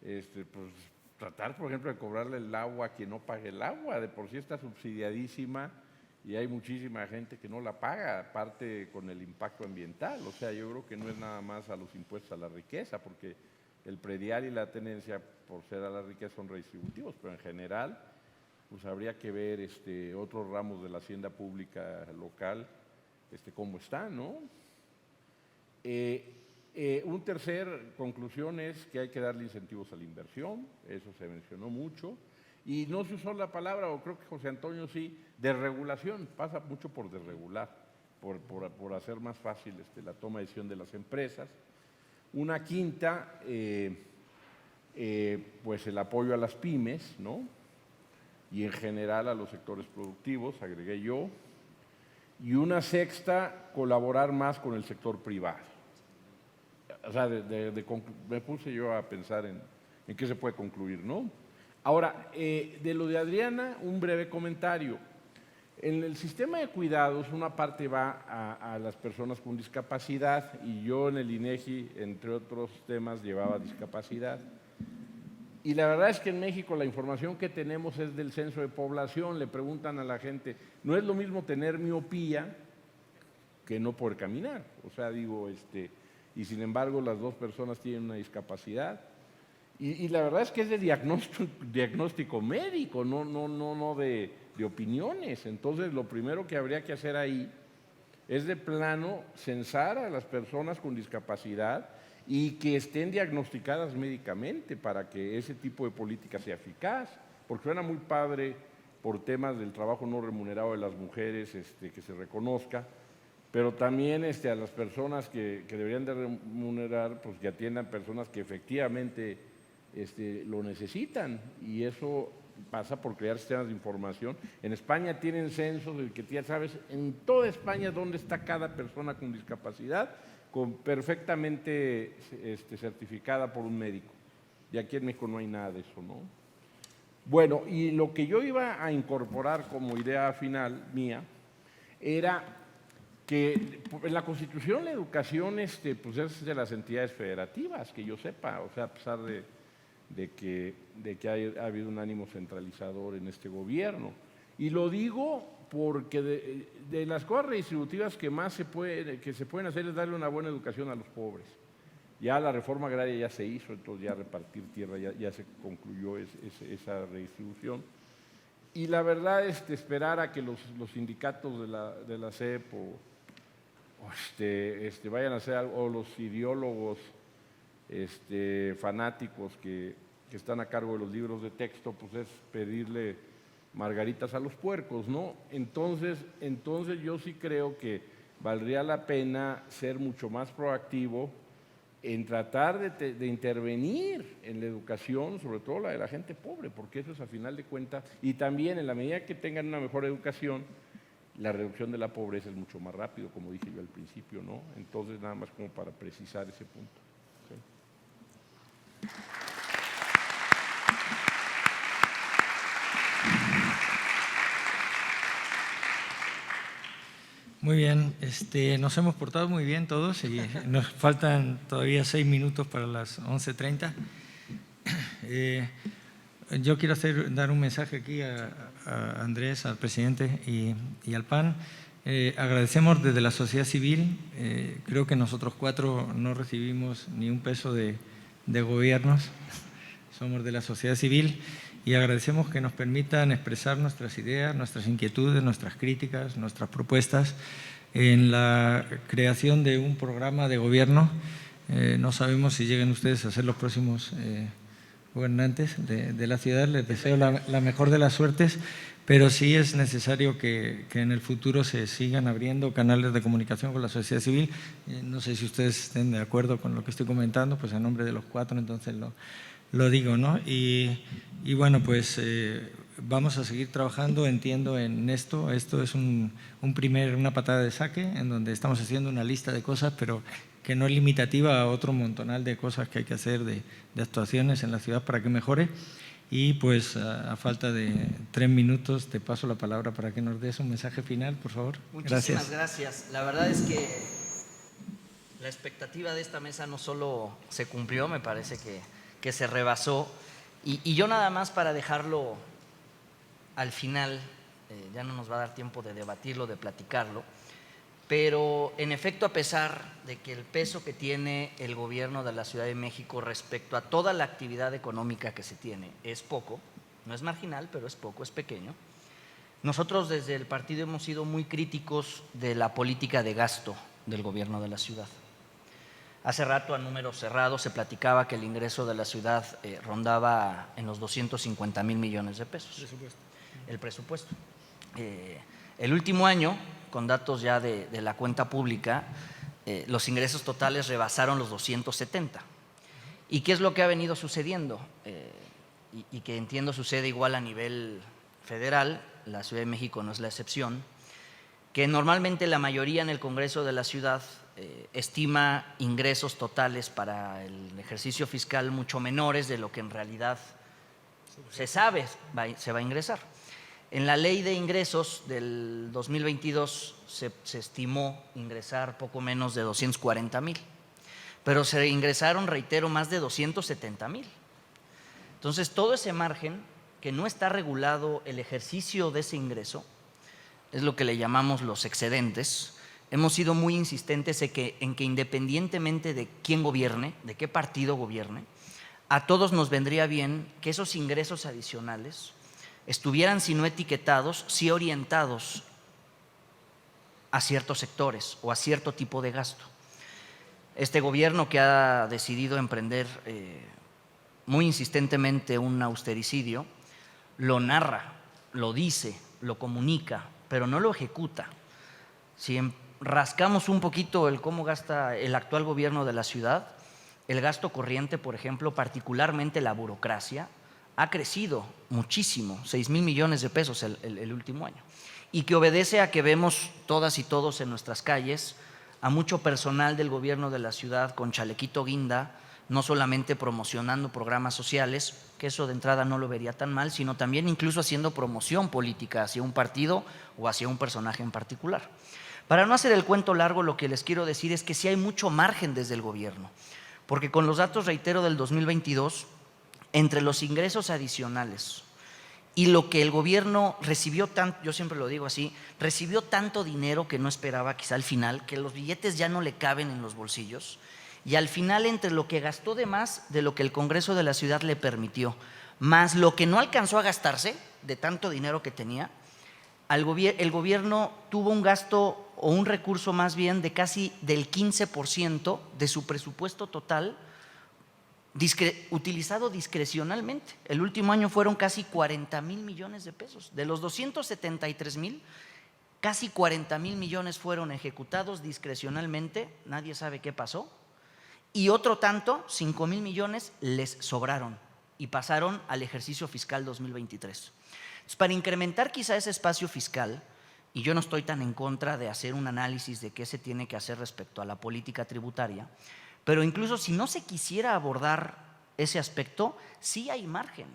pues tratar, por ejemplo, de cobrarle el agua a quien no pague el agua. De por sí está subsidiadísima y hay muchísima gente que no la paga, aparte con el impacto ambiental. O sea, yo creo que no es nada más a los impuestos a la riqueza, porque el predial y la tenencia, por ser a la riqueza, son redistributivos, pero en general, pues habría que ver otros ramos de la hacienda pública local, cómo están, ¿no? Un tercer conclusión es que hay que darle incentivos a la inversión, eso se mencionó mucho, y no se usó la palabra, o creo que José Antonio sí, desregulación, pasa mucho por desregular, por hacer más fácil la toma de decisión de las empresas. Una quinta, pues el apoyo a las pymes, ¿no? Y en general a los sectores productivos, agregué yo. Y una sexta, colaborar más con el sector privado. O sea, me puse yo a pensar en qué se puede concluir, ¿no? Ahora, de lo de Adriana, un breve comentario. En el sistema de cuidados, una parte va a las personas con discapacidad y yo en el INEGI, entre otros temas, llevaba discapacidad. Y la verdad es que en México la información que tenemos es del censo de población, le preguntan a la gente, no es lo mismo tener miopía que no poder caminar. O sea, digo, y sin embargo las dos personas tienen una discapacidad. Y la verdad es que es de diagnóstico médico, no de opiniones. Entonces, lo primero que habría que hacer ahí es de plano censar a las personas con discapacidad y que estén diagnosticadas médicamente para que ese tipo de política sea eficaz, porque suena muy padre por temas del trabajo no remunerado de las mujeres, que se reconozca, pero también a las personas que deberían de remunerar, pues que atiendan personas que efectivamente lo necesitan, y eso pasa por crear sistemas de información. En España tienen censos del que ya sabes en toda España dónde está cada persona con discapacidad, perfectamente certificada por un médico. Y aquí en México no hay nada de eso, ¿no? Bueno, y lo que yo iba a incorporar como idea final mía era que en la Constitución la educación pues es de las entidades federativas, que yo sepa, o sea, a pesar de que ha habido un ánimo centralizador en este gobierno. Y lo digo porque de las cosas redistributivas que más se pueden hacer es darle una buena educación a los pobres. Ya la reforma agraria ya se hizo, entonces ya repartir tierra, ya se concluyó esa redistribución. Y la verdad, esperar a que los sindicatos de la SEP vayan a hacer algo, o los ideólogos fanáticos que están a cargo de los libros de texto, pues es pedirle margaritas a los puercos, ¿no? Entonces yo sí creo que valdría la pena ser mucho más proactivo en tratar de intervenir en la educación, sobre todo la de la gente pobre, porque eso es a final de cuentas, y también en la medida que tengan una mejor educación, la reducción de la pobreza es mucho más rápido, como dije yo al principio, ¿no? Entonces, nada más como para precisar ese punto. ¿Okay? Muy bien, nos hemos portado muy bien todos y nos faltan todavía 6 minutos para las 11:30. Yo quiero dar un mensaje aquí a Andrés, al presidente y al PAN. Agradecemos desde la sociedad civil, creo que nosotros 4 no recibimos ni un peso de gobiernos, somos de la sociedad civil, y agradecemos que nos permitan expresar nuestras ideas, nuestras inquietudes, nuestras críticas, nuestras propuestas en la creación de un programa de gobierno. No sabemos si lleguen ustedes a ser los próximos gobernantes de la ciudad, les deseo la mejor de las suertes, pero sí es necesario que en el futuro se sigan abriendo canales de comunicación con la sociedad civil. No sé si ustedes estén de acuerdo con lo que estoy comentando, pues en nombre de los 4 entonces lo digo, ¿no? Y bueno, pues vamos a seguir trabajando, entiendo, en esto. Esto es una patada de saque en donde estamos haciendo una lista de cosas, pero que no es limitativa a otro montonal de cosas que hay que hacer, de actuaciones en la ciudad para que mejore. Y pues a falta de 3 minutos te paso la palabra para que nos des un mensaje final, por favor. Muchísimas gracias. La verdad es que la expectativa de esta mesa no solo se cumplió, me parece que se rebasó. Y yo nada más para dejarlo al final, ya no nos va a dar tiempo de debatirlo, de platicarlo, pero en efecto, a pesar de que el peso que tiene el gobierno de la Ciudad de México respecto a toda la actividad económica que se tiene es poco, no es marginal, pero es poco, es pequeño, nosotros desde el partido hemos sido muy críticos de la política de gasto del gobierno de la ciudad. Hace rato, a números cerrados, se platicaba que el ingreso de la ciudad rondaba en los 250,000 millones de pesos. El presupuesto. El último año, con datos ya de la cuenta pública, los ingresos totales rebasaron los 270. ¿Y qué es lo que ha venido sucediendo? Y que entiendo sucede igual a nivel federal, la Ciudad de México no es la excepción, que normalmente la mayoría en el Congreso de la ciudad estima ingresos totales para el ejercicio fiscal mucho menores de lo que en realidad se sabe se va a ingresar. En la ley de ingresos del 2022 se estimó ingresar poco menos de 240,000, pero se ingresaron, reitero, más de 270,000. Entonces, todo ese margen que no está regulado el ejercicio de ese ingreso, es lo que le llamamos los excedentes. Hemos sido muy insistentes en que independientemente de quién gobierne, de qué partido gobierne, a todos nos vendría bien que esos ingresos adicionales estuvieran, si no etiquetados, sí orientados a ciertos sectores o a cierto tipo de gasto. Este gobierno, que ha decidido emprender muy insistentemente un austericidio, lo narra, lo dice, lo comunica, pero no lo ejecuta. Si rascamos un poquito el cómo gasta el actual gobierno de la ciudad, el gasto corriente, por ejemplo, particularmente la burocracia, ha crecido muchísimo, 6,000 millones de pesos el último año, y que obedece a que vemos todas y todos en nuestras calles a mucho personal del gobierno de la ciudad con chalequito guinda, no solamente promocionando programas sociales, que eso de entrada no lo vería tan mal, sino también incluso haciendo promoción política hacia un partido o hacia un personaje en particular. Para no hacer el cuento largo, lo que les quiero decir es que sí hay mucho margen desde el gobierno, porque con los datos, reitero, del 2022, entre los ingresos adicionales y lo que el gobierno recibió tanto, yo siempre lo digo así, recibió tanto dinero que no esperaba quizá al final, que los billetes ya no le caben en los bolsillos, y al final, entre lo que gastó de más de lo que el Congreso de la ciudad le permitió, más lo que no alcanzó a gastarse de tanto dinero que tenía, el gobierno tuvo un gasto o un recurso más bien de casi del 15% de su presupuesto total utilizado discrecionalmente. El último año fueron casi 40,000 millones de pesos. De los 273,000, casi 40,000 millones fueron ejecutados discrecionalmente, nadie sabe qué pasó. Y otro tanto, 5,000 millones, les sobraron y pasaron al ejercicio fiscal 2023. Entonces, para incrementar quizá ese espacio fiscal, y yo no estoy tan en contra de hacer un análisis de qué se tiene que hacer respecto a la política tributaria, pero incluso si no se quisiera abordar ese aspecto, sí hay margen.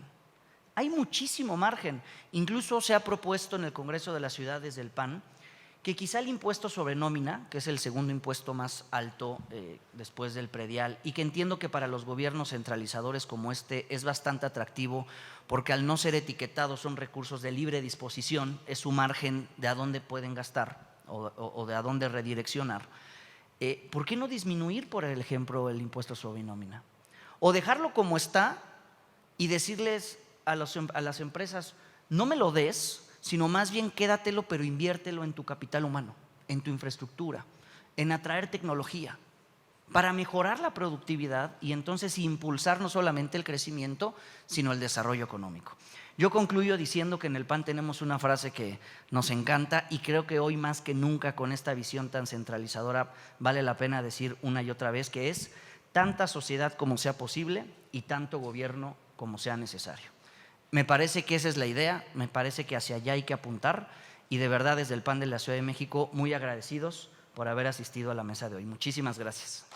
Hay muchísimo margen. Incluso se ha propuesto en el Congreso de la Ciudad desde el PAN que quizá el impuesto sobre nómina, que es el segundo impuesto más alto después del predial, y que entiendo que para los gobiernos centralizadores como este es bastante atractivo, porque al no ser etiquetados son recursos de libre disposición, es su margen de a dónde pueden gastar o de a dónde redireccionar. ¿Por qué no disminuir, por ejemplo, el impuesto sobre nómina? O dejarlo como está y decirles a las empresas, no me lo des, sino más bien quédatelo, pero inviértelo en tu capital humano, en tu infraestructura, en atraer tecnología, para mejorar la productividad y entonces impulsar no solamente el crecimiento, sino el desarrollo económico. Yo concluyo diciendo que en el PAN tenemos una frase que nos encanta y creo que hoy más que nunca con esta visión tan centralizadora vale la pena decir una y otra vez, que es tanta sociedad como sea posible y tanto gobierno como sea necesario. Me parece que esa es la idea, me parece que hacia allá hay que apuntar y de verdad desde el PAN de la Ciudad de México muy agradecidos por haber asistido a la mesa de hoy. Muchísimas gracias.